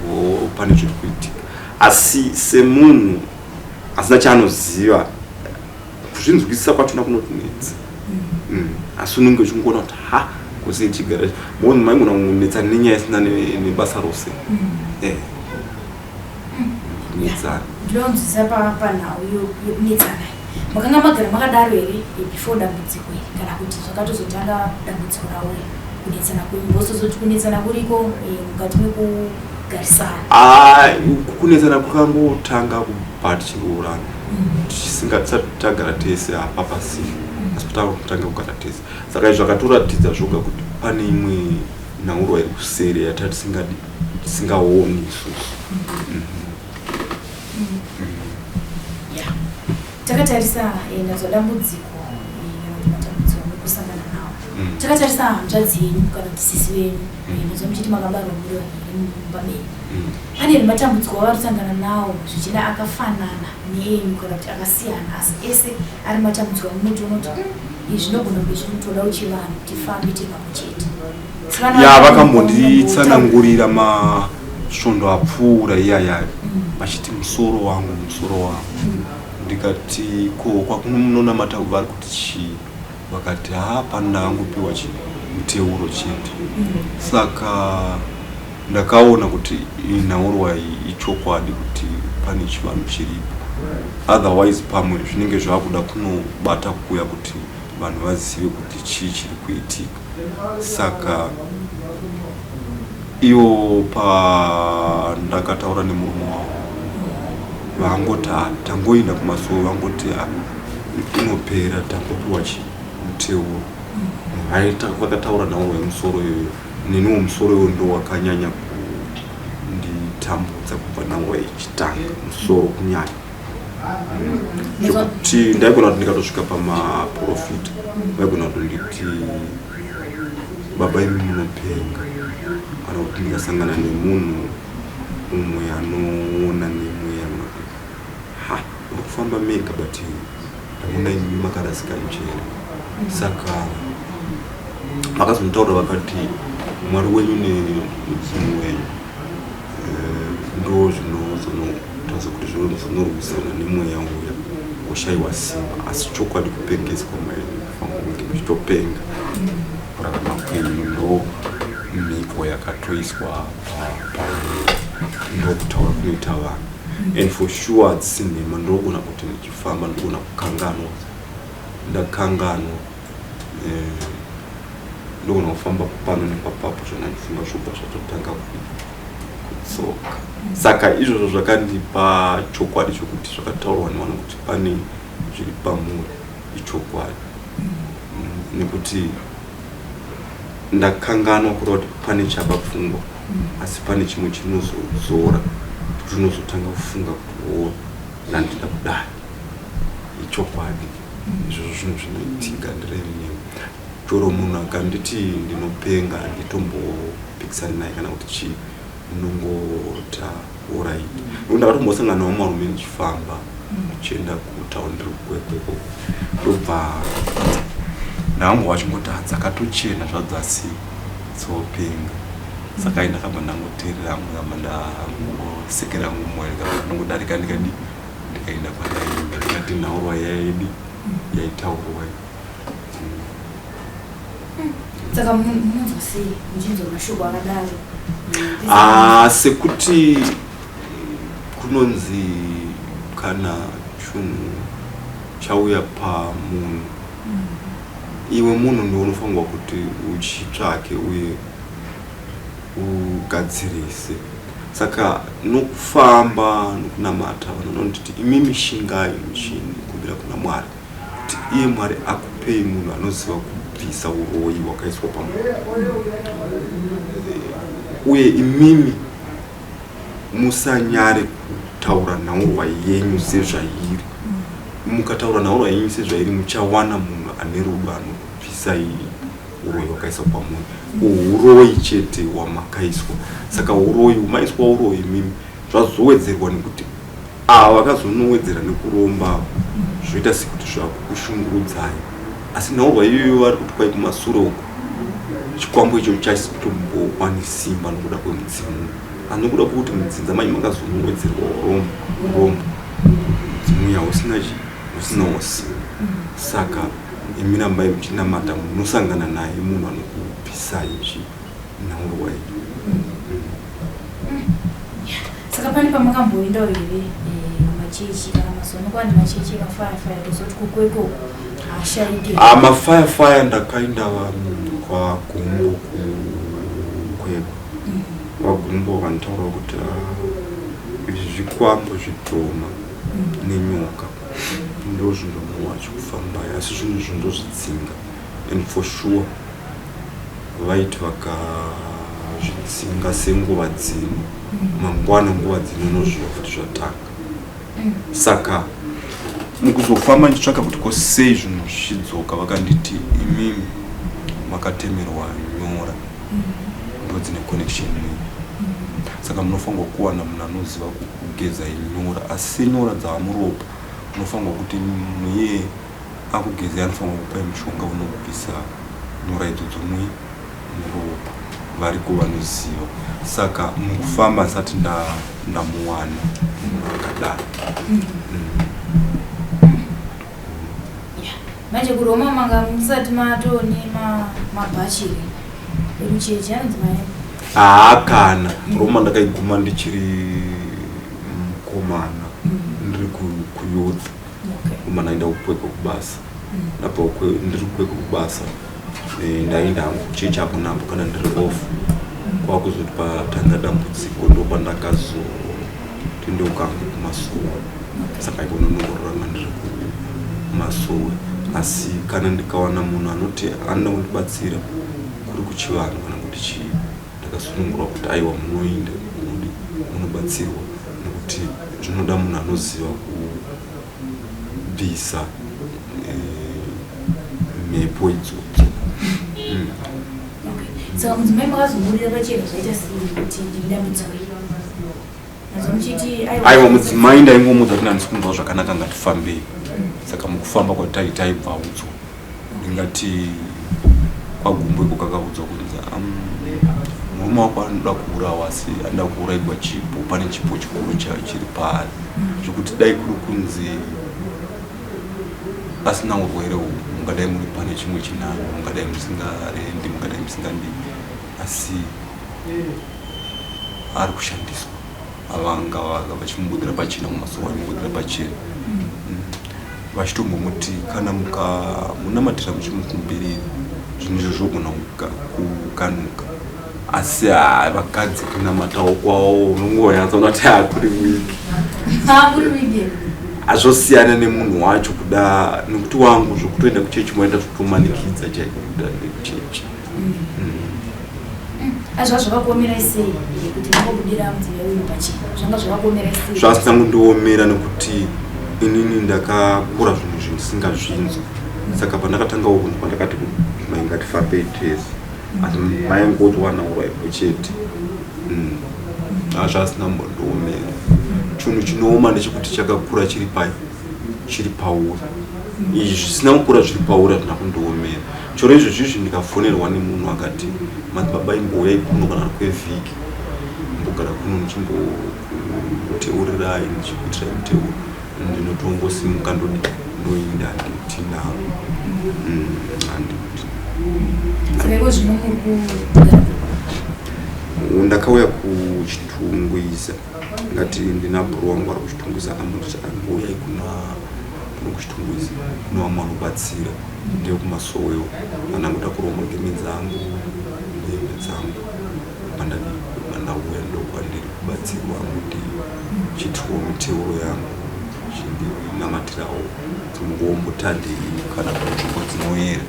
pane zviri kuitika, asi semunhu asina chaanoziva kuzvinzwisisa kwachona kunotinetsa. Asi unenge uchingoona kuti kose chigara munhu maigona kunetsana nenyaya isina nebasa rose. Ndinonzwisa panhau yokunetsana makanga magara makadaro here before dambudziko iri, kana kuti zvakatozotanga dambudziko ravo kunetsana kwenyu vosozoti kunetsana kuriko mukati mekugarisana? Kunetsana kwakangotanga kubva tichingorana tisingatisati tagara tese apa pasina, asi kutanga kugara tese. Saka izvi zvakatoratidza zvoga kuti pane imwe nhaurwa iri kuseri yatati tisingaoni isusu. Takatarisa nazo dambudziko matambudziko anosangana nawo. Takatarisa hanzvadzi yenyu kana kuti sisi wenyu nazo muchiti makabarwa muri mumba menyu. Pane matambudziko avarusangana nawo zvichida akafanana neenyu kana kuti akasiyana, asi ese ari matambudziko amunotoona kuti izvi zvinogona kunge zvinotoda uchivanhu tifambe tipamwe chete. Vakambonditsanangurira masvondo apfuura iyaya vachiti musoro wangu. Ndikati kwakunomunonamata vari kuti chii? Vakati hapana ndakangopiwa muteuro chete. Saka ndakaona kuti inhaurwa ichokwadi kuti pane chivanhu chiripo, otherwise pamwe zvinenge zvakuda kunobata kuya kuti vanhu vazive kuti chii chiri kuitika. Saka ivo pandakataura nemurume wavo vangoti tangoenda kumasuwo vangoti inopera tangopiwa muteuro. Vakataura navo vemusoro iyoyo, neniwo musoro iyoyo ndo wakanyanya kunditambudza kubva nanguva ichitanga musoro kunyanya. Zvekuti ndaigona kuti ndikatosvika pamaprofita vaigona kutonditi baba imi munopenga, kana kuti ndikasangana nemunhu umwe anoona nemweya uri kufamba mega but ndaona imi makarasika njere. Saka vakazonitaura vakati mwari wenyu nemudzimu wenyu ndo zvinotaza kuti zvinorwisana nemweya uya kushayiwa simba, asi chokwadi kupengeswa maenyu kufanira kunge muchitopenga kurarama kwenyu ndo mhiko yakatoiswa ndokutaura kunoita vanhu. And for sure hadzisinema ndogona kuti ndichifamba ndogona kukanganwa, ndakanganwa ndogona kufamba pano nepapapo zvona ndifunga zvobva zvatotanga kutsoka. Saka izvozvo zvakandipa chokwadi chokuti zvakataurwa nevanhu kuti pane zviri pamuri ichokwadi, nekuti ndakanganwa kureva kuti pane chapa pfungwa, asi pane chimwe chinozozora kuti unozotanga kufunga kuti ndandida kudai ichokwadi. Izvozvo zvinhu zvinoitika ndiremene. Choro munhu akanditi ndinopenga nditombopikisana naye kana kuti chii, unongota alright. Ndakatombosanganawo marume ndichifamba ndichienda kutauni ndiri kukwekwepo, ndobva ndangu wachingotadza akatochena zvadzasi tsopenga. Saka ndakabva ndangoteerera hangu ndikabva ndangosekera hangu mwoyo ndinongodarika ndikaenda kwadaenda ndikati nhaurwa yaidi yaitaurwa. Saka munonzwa sei muchinzwa mashoko akadaro? Sekuti kunonzi kana chinhu chauya pamunhu, iwe munhu ndiwe unofanirwa kuti uchitsvake uye ugadzirise. Saka nokufamba nokunamata vanhu vanoti imimi shingai muchini kumbira kuna Mwari kuti iye Mwari akupei munhu anoziva kubvisa uroyi hwakaiswa pamunhu. Uye imimi musanyare kutaura nhaurwa yenyu sezvairi. Mukataura nhaurwa yenyu sezvairi muchawana munhu ane rudo anobvisa uroyi hwakaiswa pamunhu. Uroyi chete hwamakaiswa. Saka uroyi maiswa uroyi mimi zvazowedzerwa nekuti vakazonowedzera nekuromba zvoita sekuti zvakushungurudzai. Asi nhaurwa iyoyo vari kuti kwai kumashure uko chikwambo icho chasi kutombowana simba nokuda kwemudzimu. Anokuda kuti mudzinza manyu makazonowedzerwa urombo mudzimu yausina osi. Saka imi nambai muchinamata munosangana naye munhu anokubvisai nhaurwa iyi. Saka pane pamakamboendawo here machechi kana masono kwani machechi ekafaya kuzoti kukweko ashaite? Mafaya ndakaenda kwaGumbo kukweko. Kwagumbo vakantaura kuti izvi zvikwambo zvitoma nenyoka ndo zvinhu munhu achikufamba, asi zvinhu izvo ndozvidzinga. And for sure vaiti vakazvidzinga senguva dzino mangwana nguva dzino nozviva kuti zvatanga. Saka mukuzofamba ndichitsvaka kuti kosei zvinhu zvichidzoka vakanditi imimi makatemerwa nyora ndo dzine connection nemi. Saka munofanirwa kuwana munhu anoziva kugeza nyora, asi nyora dzaamuropa unofanirwa kuti muye akugezai anofanirwa kupai mushonga unobvisa nyora idzodzo muropa, variko vanoziva. Saka mukufamba ndisati ndamuwana munhu akadaro. Manje kuroma manga musati matone mabhachiri emuchechi anonzi mae? Kana Roma ndakaiguma ndichiri mukomana ndiri kuyouth. Umana ndaenda kukweko kubasa. Napo ndiri kukweko kubasa ndaenda hangu kuchechi apo napo kana ndiri off. Kwakuzoti patanga dambudziko ndopandakazotendeuka hangu kuMasuwe. Saka ikono ndongororanga ndiri kuMasuwe. Asi kana ndikawana munhu anoti anoda kundibatsira kuri kuchivanhu kana kuti chii, ndakasunungura kuti aiwa munoenda munobatsirwa nekuti zvinoda munhu anoziva kubvisa mhepo idzodzo. Saka mudzimai makazomurira pachena zvaita sei kuti ndidambudziko? Aiwa mudzimai ndaingomudza kuti handisi kunzwa zvakanaka ngatifambei. Saka mukufamba kwataibva udzo ndingati kwaGumbo iko kakaudzwa kunzi murume wako anoda kuurawa, asi anoda kuurayirwa chipo, pane chipo chikuru chiri paari, zvokuti dai kuri kunzi asina urwere uhu mungadai muri pane chimwe chinano, mungadai musingarendi, mungadai musingandi, asi ari kushandiswa. Avanga vachimubudira pachena mumasoro, vachimubudira pachena. vachitombo muti kana munamatira muchimukumbirira zvinhu izvo zvogona kukanuka asi vakadzi kunamatawo kwawo unongoyatsaona kuti akuri wiki azvosiyana nemunhu wacho kuda nekuti wangu zvokutoenda kuchechi moenda zvokutomanikidza chaiko kuda nekuchechi azva zvakakuomera sei kuti mangobudira mudziva uyu pachii zvanga zvakakuomera sei zvasina kundiomera nekuti inini ndakakura zvinhu zvindisingazvinzwa saka pandakatanga uku pandakati maingatifape tesi asi maingodzwanaura ipo chete zvasina mbondiomera chinhu chinooma ndechekuti chakakura chiri pauri izvi zvisina kukura zviri pauri hazvina kundiomera choro izvozvizvi ndikafonerwa nemunhu akati madzibaba imbouyai kuno kana kwevhiki mbogara kuno ndichimboteurirai ndichikuitirai muteuro ndinotongosimuka ndoenda ndikuti navo ndakauya kuchitungwiza ngati ndina bro wangu ari kuchitungwiza akamboti ambouyai kuno kuchitungwiza kuno vamwe vanobatsira ndiyo kumasowewo anangoda kuromwa ngeme dzangu ndeme dzangu mandauya ndokwandiri kubatsirwa kuti chitiro miteuro yangu chindinamatirawo dzimbombotandei kana kunzvimbo dzinoyera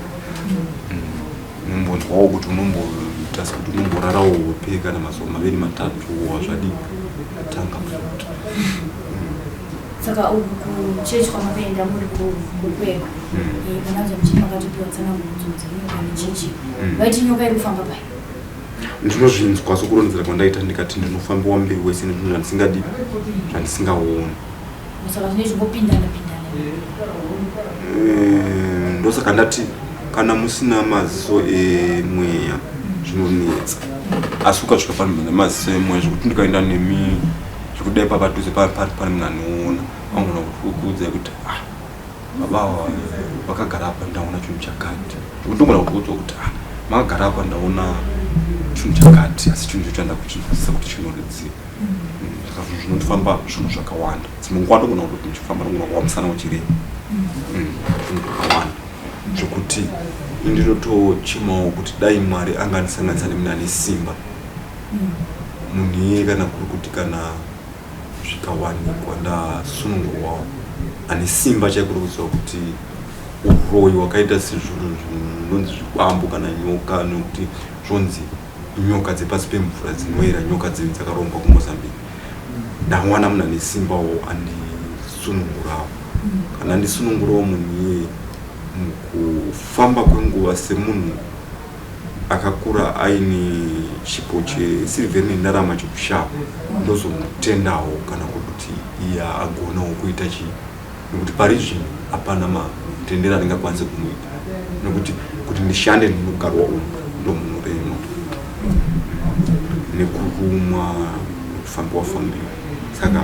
unombonzwawo kuti unomboita sekuti unomborarawo hope kana mazuva maviri matatu wazvadi atanga futi saka uku kuchechi kwamakaenda muri kukwekwa pananzo muchimakatopiwa tsanangudzo dzenyoka nechechi vaiti nyoka iri kufamba pai ndinozvinzwa sokuronzera kwandaita ndikati ndinofambiwa mberi wese nezvinhu zvandisingadi zvandisingaoni saka zvine zvingopindana ndosaka ndati kana musina maziso emweya zvinonetsa asi ukasvika pamaziso emweya zvekuti ndikaenda nemi zvekudai papadhuze pane munhu anoona vangona kukuudzai kuti baba vakagara apa ndaona chinhu chakati zvekuti ndogona kukuudza kuti makagara apa ndaona chinhu chakati asi chinhu chochanda kuchinzwisisa kuti chinoridzira saka zvinhu zvinondifamba zvinhu zvakawanda dzimwe nguva ndogona kuti ndichifamba ndogona kuwamusana uchirema zvinhu zvakawanda zvekuti ndinotochimawo kuti dai Mwari angandisanganisa nemunhu ane simba munhu iye kana kuri kuti kana zvikawanikwa ndasunungurwawo ane simba chaikuri kuziva kuti uroyi wakaita sezvinhu zvinonzi zvikwambo kana nyoka nokuti zvonzi nyoka dzepasi pemvura dzinoyera nyoka dzakarongwa kuMozambique ndawana munhu ane simbawo andisunungurawo kana andisunungurawo munhu iye mukufamba kwenguva semunhu akakura aine chipo chesirivheri nendarama chekushava ndozomutendawo kana kuti iye agonawo kuita chii nekuti pari zvino hapana matendero andingakwanise kumuita nekuti kuti ndishande ndinogarwa umu ndomunorema nekurumwa nekufambiwa saka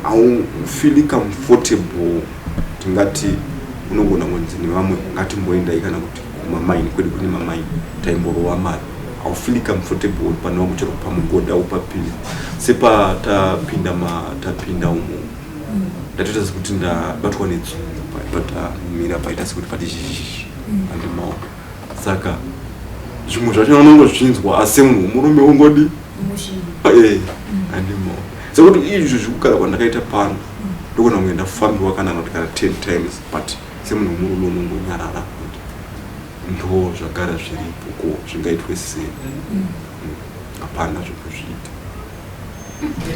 haufili comfortable tingati unogona kunzi nevamwe ngatimboendai kana kuti kumamaini kwedu kune mamaini taimborowa mari haufili comfortable pane vamwe chero pamugodha upapili sepatapinda umo ndatoita sekuti ndabatwa nedzungu patamira paita sekuti pati zhizhizhi handimaona saka zvimwe zvacho anongozvinzwa asi munhu murume ungodi handimaona sekuti izvo zvikugara kwandakaita pano ndogona kunge ndafambiwa kana 10 times but semunhu murume unongonyarara kuti ndo zvagara zviripo ko zvingaitwe sei hapana zvekuzviita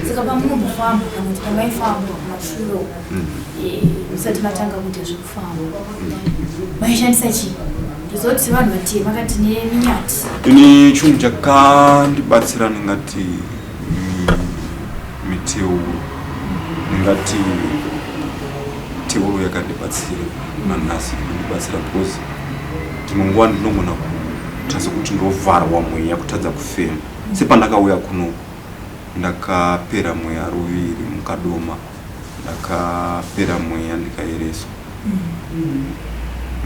saka pamunobufamba kana kuti pamaifamba kumashure musati matanga kuita zvekufamba maishandisa chii ndizoti sevanhu vatema makati neminyati ini chinhu chakandibatsira ndingati miteu ndingati teuro yakandibatsira nanhasi kundibatsira because dzimwe nguva ndinogona kuita sekuti ndovharwa mweya kutadza kufema sepandakauya kuno ndakapera mweya ruviri mukadoma ndakapera mweya ndikaereswa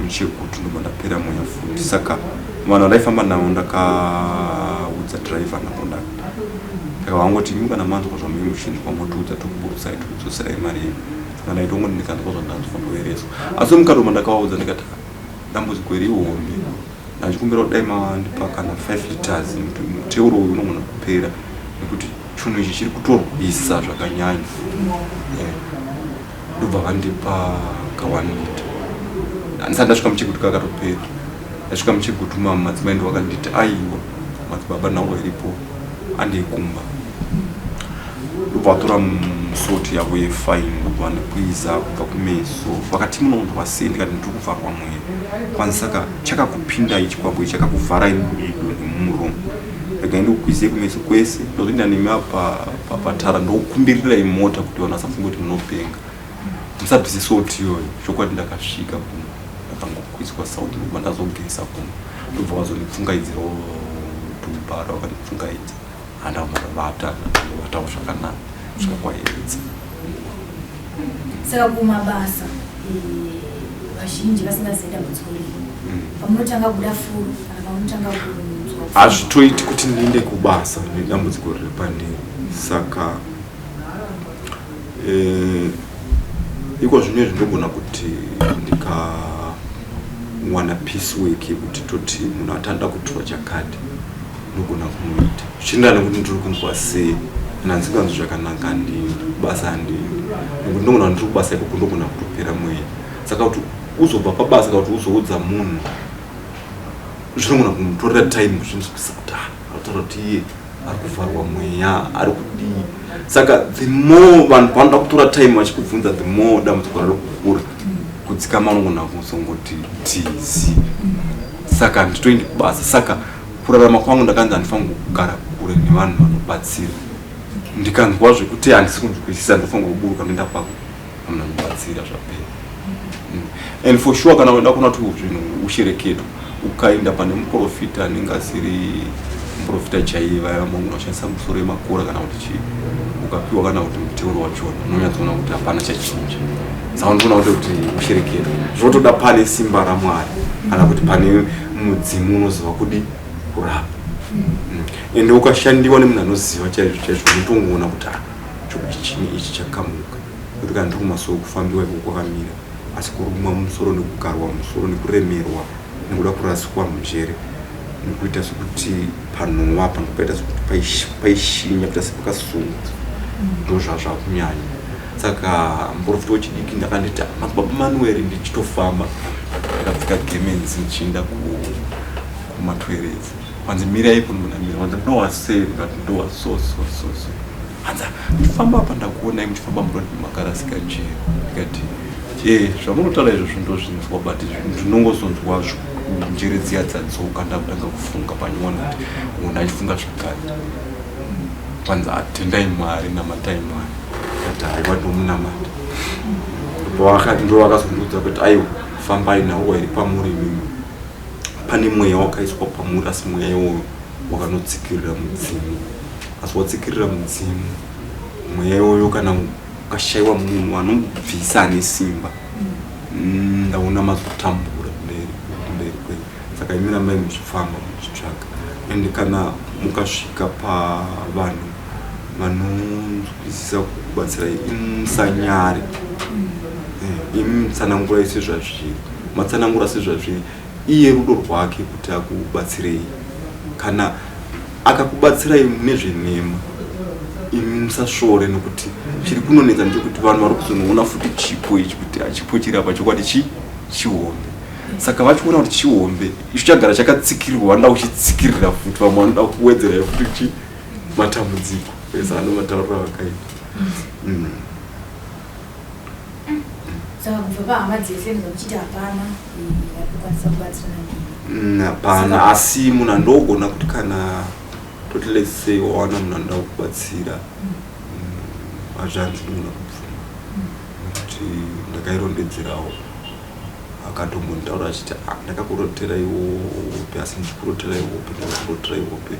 muchekutu ndobva ndapera mweya futi saka vanhu vandaifamba navo ndakaudza dhiraivha navo ndaka vangoti imi kana manzwa zvamuimuchinzwa motiudza tokuburusai tokudzoserai mari yenyu kana itongo ndikandikozo ndanzo kondoereso asi mukadoma ndakaudza ndikati dambudziko hombe ndachikumbira kudai mandipa kana 5 liters muteuro uyu unogona kupera nekuti chunhu ichi chiri kutorwisa zvakanyanya ndobva vandipa ka 1 liter handisati ndasvika muchigutu kakatopera ndasvika muchigutu madzimai ndo vakanditi aiwa madzibaba nawo iripo andeikumba ndobva vatora musoti yavo yefaini ndobva ndikwiza kubva kumeso vakati munondwa sei ndikati ndiri kuvharwa mweya kwanza saka chakakupindai chikwambo ichi chakakuvharai muedo nemuromo rega ndikukwizei kumeso kwese ndozoenda nemi patara ndokumbirirai mota kuti vanhu vasafunga kuti munopenga musabvise soti iyoyo chokwadi ndakasvika kuno ndakangokwizwa sauti ndobva ndazogesa kuno ndobva vazondipfungaidzirawo tubhara vakandipfungaidza handavata ndovatawo zvakanaka zvakakwaedza saka kumabasa vazhinji vasingazoenda kutsori pamunotanga kuda furu kana pamunotanga kunzwa hazvitoiti kuti ndiende kubasa nedambudziko riri pandiri saka iko zvinezvi ndogona kuti ndikawana peace work yekuti toti munhu atanda kutora chakati ndogona kumuita zvichienderana nekuti ndiri kunzwa sei kana ndisinganzwi zvakanaka handini basa handini nekuti ndogona ndiri kubasa ikoko ndogona kutopera mweya saka kuti uzobva pabasa kana kuti uzoudza munhu zvinogona kumutorera time zvinozvisa kuti ataura kuti iye ari kuvharwa mweya ari kudii saka the more vanhu panoda kutora time vachikubvunza the more dambudziko rari kukura kudzikama unogona kuzongoti tizi saka handitoendi kubasa saka kurarama kwangu ndakanzi handifanira kugara kure nevanhu vanobatsira ndikanzwa zvekuti handisi kunzwisisa ndofanira kuburuka ndoenda pako hamuna kubatsira zvapera and for sure kana uenda kuna kuti zvinhu ushereketwa ukaenda pane muprofita anenge asiri muprofita chaiva yamangu unoshandisa musoro yemakora kana kuti chii ukapiwa kana kuti muteuro wachona unonyatsoona kuti hapana chachinja saka ndinoona kuti ushereketwa zvotoda pane simba raMwari kana kuti pane mudzimu unoziva kudi kurapa ende ukashandiwa nemunhu anoziva chaizvo chaizvo unotongoona kuti chokutichini ichi chakamuka kuti kana ndiri kumasoro kufambiwa ikoko kwakamira asi kurumwa musoro nekugarwa musoro nekuremerwa nekuda kurasikwa mujere nekuita sekuti panhova panopaita sekuti paishinya kuita sepakasungudza ndo zvazvakunyanya saka muprofita wechidiki ndakanditi madzibaba Manuel ndichitofamba ndakapfeka gemenzi ndichienda kumatwerezi wanzi mirai kuno munamira wanzi ndowasei ndikati ndowaso hanza ndifamba apa ndakuonai muchifamba muroni makarasika jero ndikati zvamunotaura izvozvo ndozvinzwa but ndinongozonzwa njere dziya dzadzoka ndakutanga kufunga panyowani kuti munhu achifunga zvakare kwanza atendai Mwari namatai Mwari kati haiwa ndomunamata ndo vakazondiudza kuti aiwa fambai nawo wairi pamuri mimi pane mweya wakaiswa pamuri asi mweya iwoyo wakanotsikirira mudzimu asi watsikirira mudzimu mweya iwoyo kana ukashayiwa munhu anobvisa ane simba ndaona mazotambura mberi kwenyu saka imi ramai muchifamba muchitsvaga ende kana mukasvika pavanhu vanonzwisisa kubatsirai imusanyare imutsanangurai sezvazviri matsanangura sezvazviri iye rudo rwake kuti akubatsirei kana akakubatsirai nezvenema imi musasvore nekuti chiri kunonetsa ndechekuti vanhu vari kuzonoona futi chipo ichi kuti chipo chiri apa chokwadi chihombe saka vachiona kuti chihombe icho chagara chakatsikirirwa vanoda kuchitsikirira futi vamwe vanoda kuwedzerai futi matambudziko esa anomataurira vakaita saka kubva pahama dzese muchiti hapana akukwanisa kubatsirana hapana asi munhu andogona kuti kana toti let's say wawana munhu anoda kubatsira hazvanzi ndogona kupfuma nekuti ndakairondedzerawo akatombonditaura achiti ndakakurotera iwope asi ndichikurotera iwope ndakakurotera iwope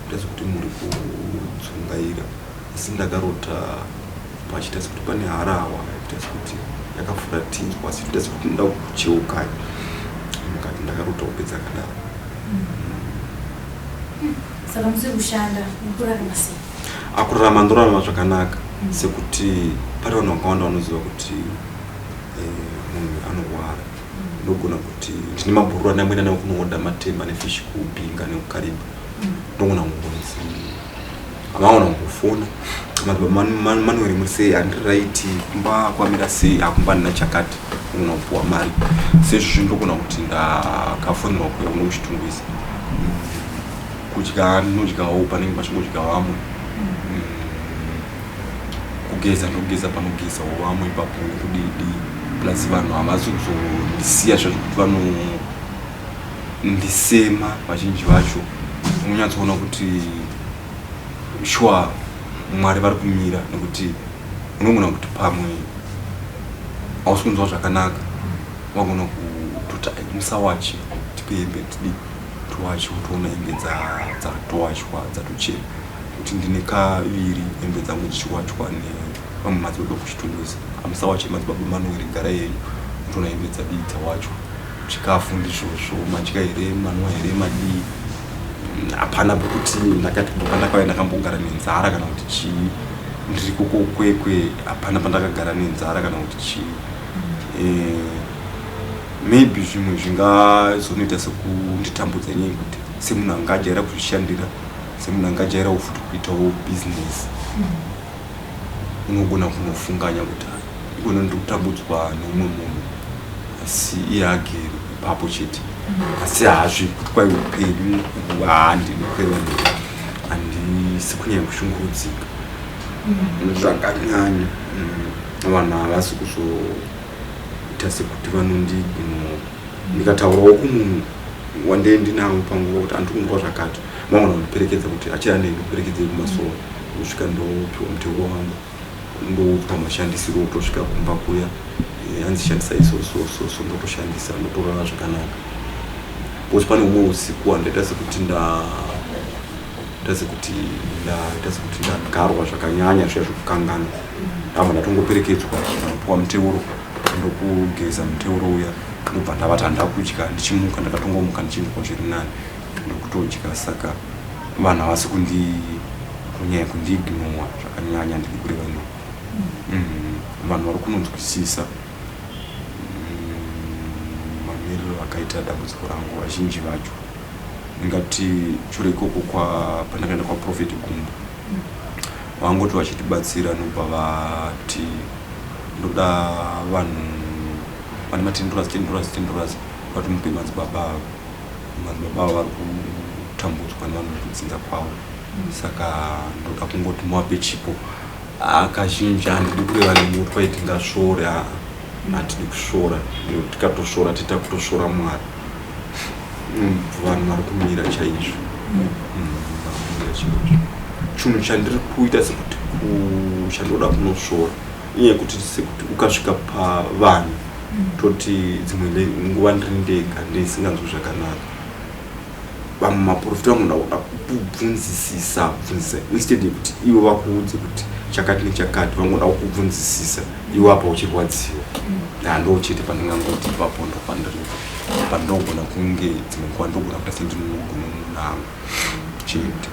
kuita sekuti muri kudzungaira asi ndakarota pachiita sekuti pane harawa kuita sekuti yakafuratidzwa asi kuita sekuti ndoda kucheukai mukati ndakarota upe dzakadaro saka musiri kushanda mukurarama sei akurarama ndorarama zvakanaka sekuti pane vanhu vakawanda vanoziva kuti munhu anorwara. Ndogona kuti ndine mabhuru ane amweni ane kunoda matemba nefish kubinga nekukariba. Ndogona kungonzi amaona kufona manuweri muri handiraiti kumba kwamira sei akumba ndina chakati unogona kupuwa mari sezvo ndogona kuti ndakafonera kuya kuno kuchitungwisa kudya ndinodyawo panenge pachingodya vamwe kugeza ndogeza panogezawo vamwe ipapo nekudidi plus vanhu havasi kuzondisiya zvazvokuti vanondisema vazhinji vacho unonyatsoona kuti shwa Mwari vari kumira nekuti unogona kuti pamwe hausi kunzwa zvakanaka wagona kutoti musawachi tipembe tidi tuwachi utoona hembe dzatowachwa dzatochena kuti ndine kaviri hembe dzangu dzichiwachwa nevamwe madzibaba kuchitungwisa amusawachi madzibaba manuweri gara yenyu utoona hembe dzadii dzawachwa chikafu ndizvozvo madya here manwa here madii hapana pekuti ndakati pandakauya ndakambogara nenzara kana kuti chii ndiri koko kwekwe hapana pandakagara nenzara kana kuti chii maybe zvimwe zvingazonoita sekunditambudza nyaya yekuti semunhu angajaira kuzvishandira semunhu angajairawo futi kuitawo business unogona kunofunganya kuti igona ndiri kutambudzwa neumwe munhu asi iye agere ipapo chete asi hazvi kuti kwai upenyu handinokweva handisi kunyanya kushungurudzika zvakanyanya vanhu havasi kuzoita sekuti vanondiignora ndikataurawo kumunhu wandendinawo panguva kuti handikundwa zvakati vamwe vandiperekedza kuti achira ndendiperekedzei kumasoro ndosvika ndopiwa mutero wangu ndoupa mashandisiro otosvika kumba kuya hanzishandisa isososo ndotoshandisa ndotorara zvakanaka bosi pane umwe usiku handaita sekuti ndagarwa zvakanyanya zviya zvokukangana ndabva ndatongoperekedzwa ndikapuwa muteuro ndokugeza muteuro uya ndobva ndavati handakudya ndichimuka ndakatongomuka ndichimuka zviri nani ndokutodya saka vanhu havasi kunyanya kundiignora zvakanyanya ndiri kureva ino vanhu vari kunonzwisisa mamiriro akaita dambudziko rangu vazhinji vacho ndingati shure ikoko pandakaenda kwaProfeti Gumbo vangoti vachitibatsira nobva vati ndoda vanhu vane matendurasi vati mupe madzibaba avo vari kutambudzwa nevanhu vekudzinza kwavo saka ndoda kungoti muvape chipo akazhinji handidi kureva nemuti kwai tingasvora hatidi kusvora tikatosvora tiita kutosvora Mwari vanhu vari kumira chaizvo chinhu chandiri kuita sekuti chandinoda kunosvora inyaya yekuti sekuti ukasvika pavanhu toti dzimwe nguva ndiri ndega ndisinganzwi zvakanaka vamwe maprofita vangoda kubvunzisisa instead yekuti ivo vakuudze kuti chakati nechakati vangoda kubvunzisisa ivo apa uchirwadziwa handoo chete pandingangoti ipapo ndo pandogona kunge dzimwe nguva ndogona kuita sendinogona munango chete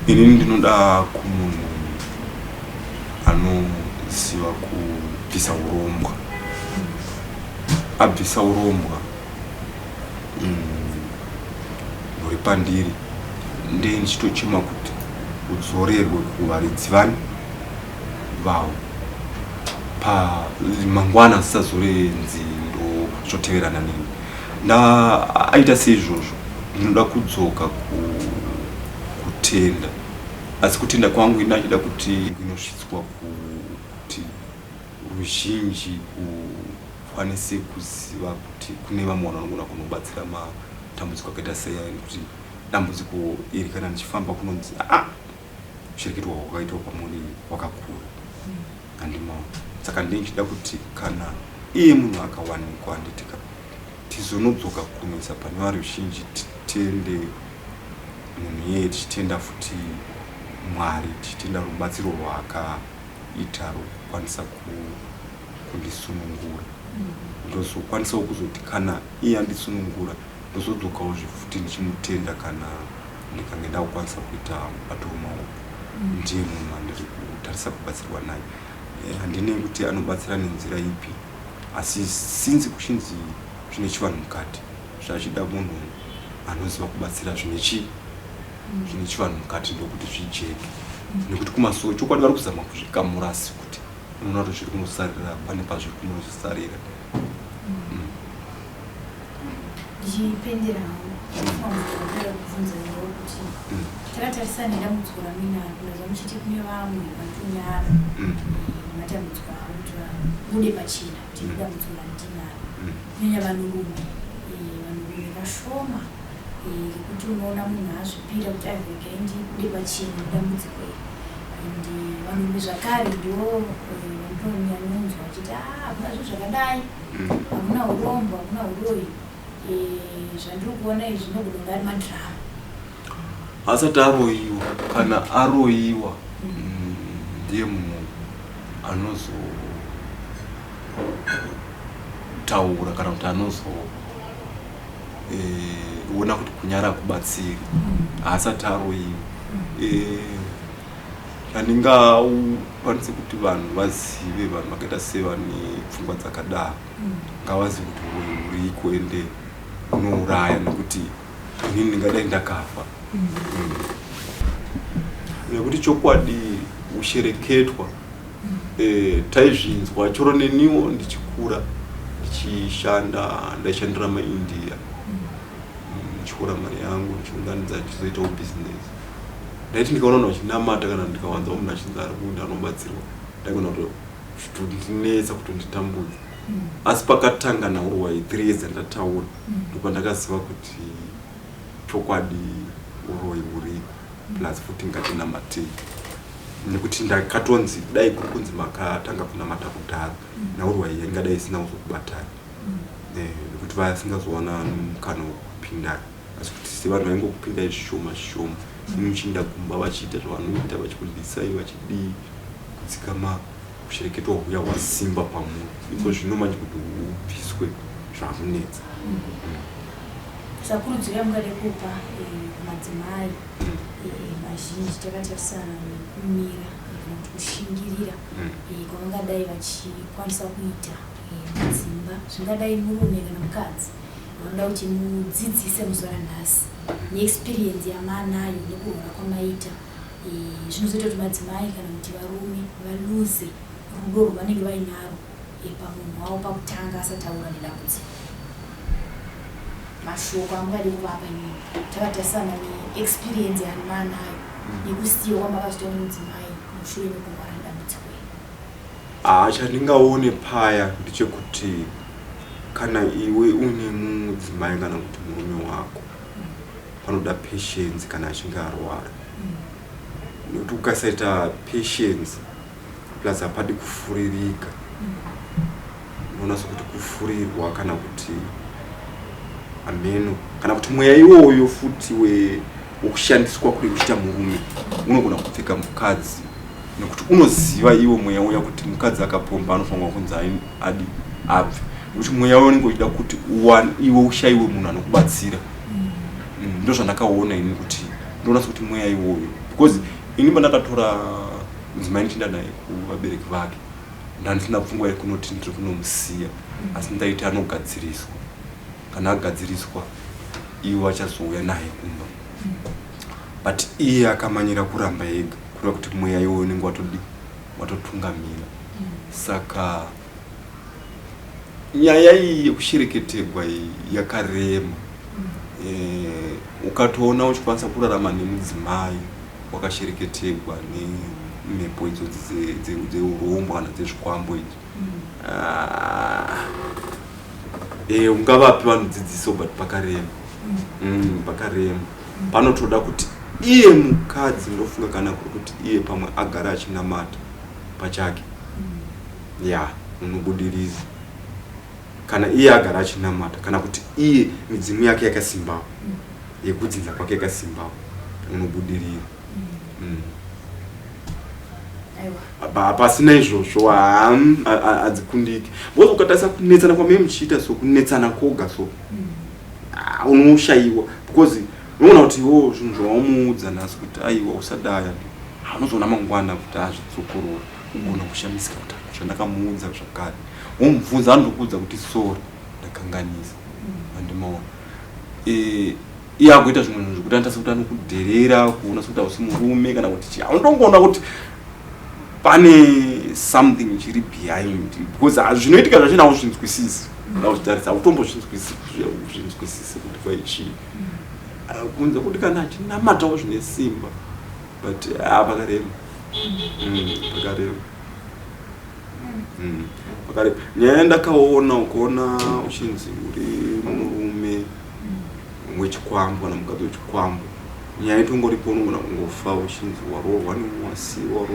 inini ndinoda kumunhu anoziva kubvisa urombwa abvisa urombwa uri pandiri ndichitochema kuti udzorerwe kuvaridzi vani vavo pamangwana zisazore nzindo zvoteverana nini aita seizvozvo ndinoda kudzoka kutenda asi kutenda kwangu inachida kuti inosvitswa kuti ruzhinji kukwanise kuziva kuti kune vamwe vanhu vanogona kunobatsira matambudziko akaita seyaini kuti dambudziko iri kana ndichifamba kunonzi zvirikuitwa kwakaitwa pamuri wakakura handimao saka ndichida kuti kana iye munhu akawanikwa handitika tizonodzoka kunoisa pane varuzhinji titende munhu yeye tichitenda futi Mwari tichitenda rubatsiro rwaakaita rokukwanisa kundisunungura ndozokwanisawo kuzoti kana iye andisunungura ndozodzokawo zvifuti ndichimutenda kana ndikange ndakukwanisa kuita mubatiro maoko ndiye munhu wandiri kutarisa kubatsirwa naye. Handinei kuti anobatsira nenzira ipi, asi sinzi kuchinzi zvine chivanhu mukati zvachida munhu anoziva kubatsira zvine chivanhu mukati ndokuti zvijeke. Nekuti kumasoro chokwadi vari kuzama kuzvikamura asi kuti unoona kuti zviri kunosarira pane pazviri kunosarira. Ndichipenderawo ndinofanira kubvunza iwo kuti takatarisa nedambudziko raminaro kunazva muchiti kune vamwe vatunyara matambudziko avo kuti vabude pachena kuti idambudziko randinaro kunyanya vanhurume vashoma kuti unoona munhu azvipira kuti avhega ndibude pachena idambudziko iri. And vanhurume zvakare ndivo vanonyanyonzwa vachiti hakuna zvinhu zvakadai, hakuna urombo, hakuna uroyi. Zvandiri kuona izvi zvinogona ari madhirama asati aroyiwa. Kana aroyiwa ndiye munhu anozotaura kana kuti anozoona kuti kunyara kubatsiri asati aroyiwa. Handingakwanisi kuti vanhu vazive, vanhu vakaita sevane pfungwa dzakadaro ngavazive kuti uri kuende unouraya nekuti inini ndingadai ndakafa. Nekuti chokwadi ushereketwa taizvinzwa choro neniwo ndichikura ndichishanda ndaishandira maIndia ndichikura mari yangu ndichiunganidza ndichizoitawo bhizinesi. Ndaiti ndikaona vachinamata kana ndikawanza munhu achinzi ari kuenda anobatsirwa ndaigona kutondinetsa kutonditambudza. Asi pakatanga naurwai 3 years ndataura ndopandakaziva kuti chokwadi uroyi uriko plus futi ngatinamateyi. Nekuti ndakatonzi dai kuri kunzi makatanga kunamata kudhara naurwai ingadai isina kuzokubatai nekuti vasingazowana mukana wokupinda. Asi kuti sevanhu vaingokupindai zvishoma zvishoma muchinda kumba vachiita zvavanoita vachikudisai vachidii kudzikama kushereketwa huya hwasimba pamunhu iko zvino manje kuti ubviswe zvakunetsa. Sakurudziro yamungade kupa madzimai mazhinji takatarisana nekumira kana kuti kushingirira kwavangadai vachikwanisa kuita madzimba, zvingadai murume kana mukadzi, vanoda kuti mudzidzise muzuva ranhasi neexperience yamanayo nekurwara kwamaita zvinozoita kuti madzimai kana kuti varume valuze rudo rwavanenge vainaro pamunhu wavo pakutanga asati aura nedambudziko. Mashoko amungade kuvapa nyika takatarisana neexperience yamanayo nekusiyiwa kwamakazoita mudzimai mushure mekurwara nedambudziko iri. Chandingaone paya ndechekuti kana iwe une mudzimai kana kuti murume wako panoda patience kana achinge arwara. Nekuti ukasaita patience plus hapadi kufuririka, unoona sokuti kufurirwa kana kuti ameno kana kuti mweya iwoyo futi wokushandiswa kuri kuita murume unogona kupfeka mukadzi. Nekuti unoziva iwo mweya uya kuti mukadzi akapomba anofanirwa kunzi adi abve, nekuti mweya uya unenge uchida kuti iwe ushayiwe munhu anokubatsira. Ndozvandakaona ini kuti ndinoona kuti mweya iwoyo, because ini pandakatora mudzimai ndichienda naye kuvabereki vake ndandisina pfungwa yekunoti ndiri kunomusiya, asi ndaiti anogadziriswa. Kana agadziriswa iwe achazouya naye kumba, but iye akamanyira kuramba ega kureva kuti mweya iwoyo unenge watotungamira. Saka nyaya iyi yekushereketerwa yakarema. Ukatoona uchikwanisa kurarama nemudzimai wakashereketerwa nemhepo idzodzi dzeurombo kana dzezvikwambo idzi, ungavapi vanhu dzidziso but pakarema. Pakarema panotoda kuti iye mukadzi ndofunga kana kuri kuti iye pamwe agara achinamata pachake unobudirira. Kana iye agara achinamata kana kuti iye midzimu yake yakasimbawo yekudzinza kwake yakasimbawo unobudirira. Pasina izvozvo hadzikundiki. Bozi ukatarisa kunetsana kwamai muchiita so kunetsana koga so unoshaiwa because unoona kuti iwo zvinhu zvawamuudza nhasi kuti aiwa usadaya haunozoona mangwana kuti azvitsokorora ugona kushamisika kuti zvandakamuudza zvakare womubvunza anokuudza kuti sori ndakanganisa andimaona iye agoita zvimwe zvinhu zvekuti anotasa kuti anokudherera kuona sekuti hausi murume kana kuti haunongoona kuti pane something chiri behind because zvinoitika zvachina hauzvinzwisisi nauzvitarisa hautombozvinzwisisi kuti kwaichii kunze kuti kana achinamatawo zvine simba but pakareba pakareba nyaya yandakaona ukaona uchinzi uri murume wechikwambo kana mukadzi wechikwambo nyaya itongoripo unogona kungofa uchinzi waroorwa nemuwasiwa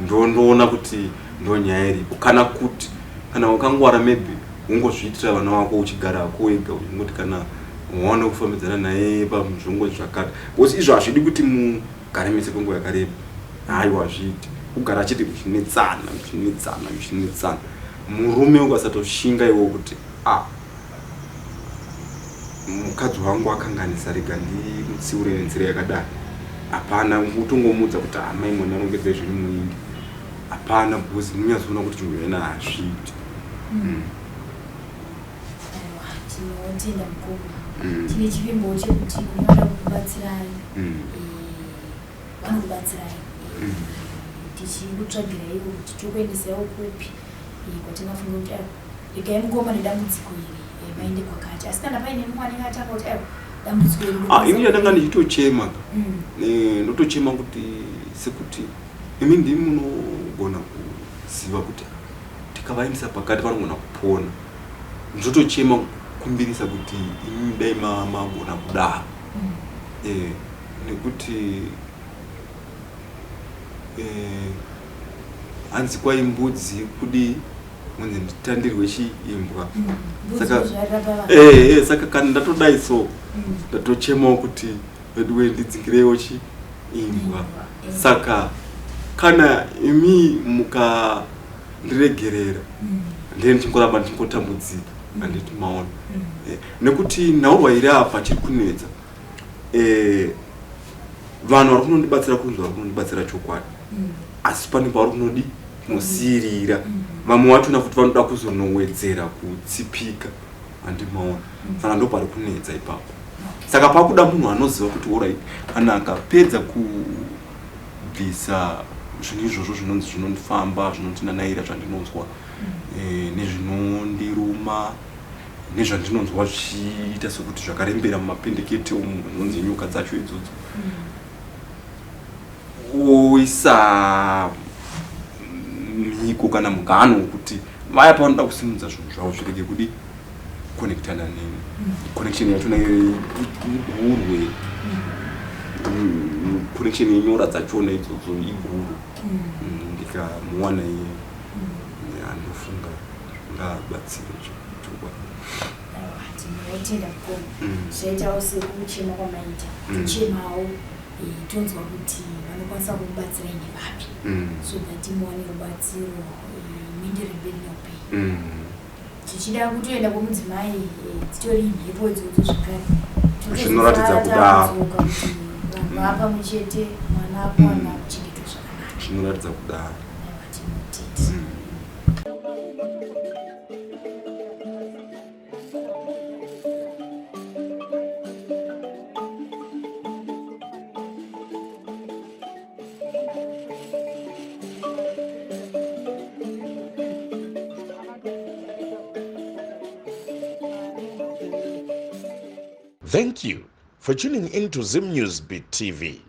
ndondoona kuti ndo nyaya iripo kana kuti kana ukangwara maybe ungozviitira vana vako uchigara ako wega uchingoti kana waona kufambidzana naye pamuzvongo zvakati because izvo hazvidi kuti mugare mese kwenguva yakareba haiwa hazvidi kugara achiti muchinetsana murume ukasatoshinga iwo kuti mukadzi wangu akanganisa rega ndimutsiure nenzira yakadai hapana utongomudza kuti amai mwana anongedzai zviri muingi hapana because munyazoona kuti chinhu ena hazvidi tinotenda mukoma tine chivimbo chekuti unoda kubatsirai vanokubatsirai tichikutsvagira ivo kuti tokuendesaiwo kupi kwatingafunga kuti regai mukoma nedambudziko iri maende kwakati asi kana paine mumwe anenge atanga kuti dambudziko iri ini chandanga ndichitochema ndotochema kuti sekuti imi ndimi munogona kuziva kuti tikavaendesa pakati vanogona kupona ndotochema kumbirisa kuti imi dai magona kudaro nekuti hanzi kwai mbudzi kudi mwenze nditandirwe chiimbwa saka kana ndatodai so ndatochemawo kuti veduwe ndidzingirewo chiimbwa saka kana imi mukandiregerera ndiye ndichingoramba ndichingotambudzika handiti maona nekuti nhaurwa iri apa chiri kunetsa vanhu vari kunondibatsira kunzwa vari kunondibatsira chokwadi asi pane pavari kunodi kunosiyirira vamwe vachona futi vanoda kuzonowedzera kutsipika handimaona saka ndo pari kunetsa ipapo saka pakuda munhu anoziva kuti orit kana akapedza kubvisa zvinhu izvozvo zvinonzi zvinondifamba zvinondinanaira zvandinonzwa nezvinondiruma nezvandinonzwa zvichiita sekuti zvakarembera mumapendekete umu zvinonzi nyoka dzacho idzodzo oisa mhiko kana mugano wekuti vaya pavanoda kusimudza zvinhu zvavo zvirege kudi konekitana neni connection yachona igurwe connection yenyora dzachona idzodzo iguru ndikamuwana iye anofunga ngabatsire chokwadi tinotenda mukoma zvaitawo sekuchema kwamaita tichemawo tonzwa kuti vanokwanisa kubatsirai nevapi so that muwane rubatsiro mindiremberinopi tichida kutoenda kwomudzimai titori mhepo idzodzo zvakare zvinoratidza kudaro kuti vanhu apa muchete mwana apowana kuchengetwa zvakanaka zvinoratidza kudaro tinotenda Thank you for tuning in to Zim News Beat TV.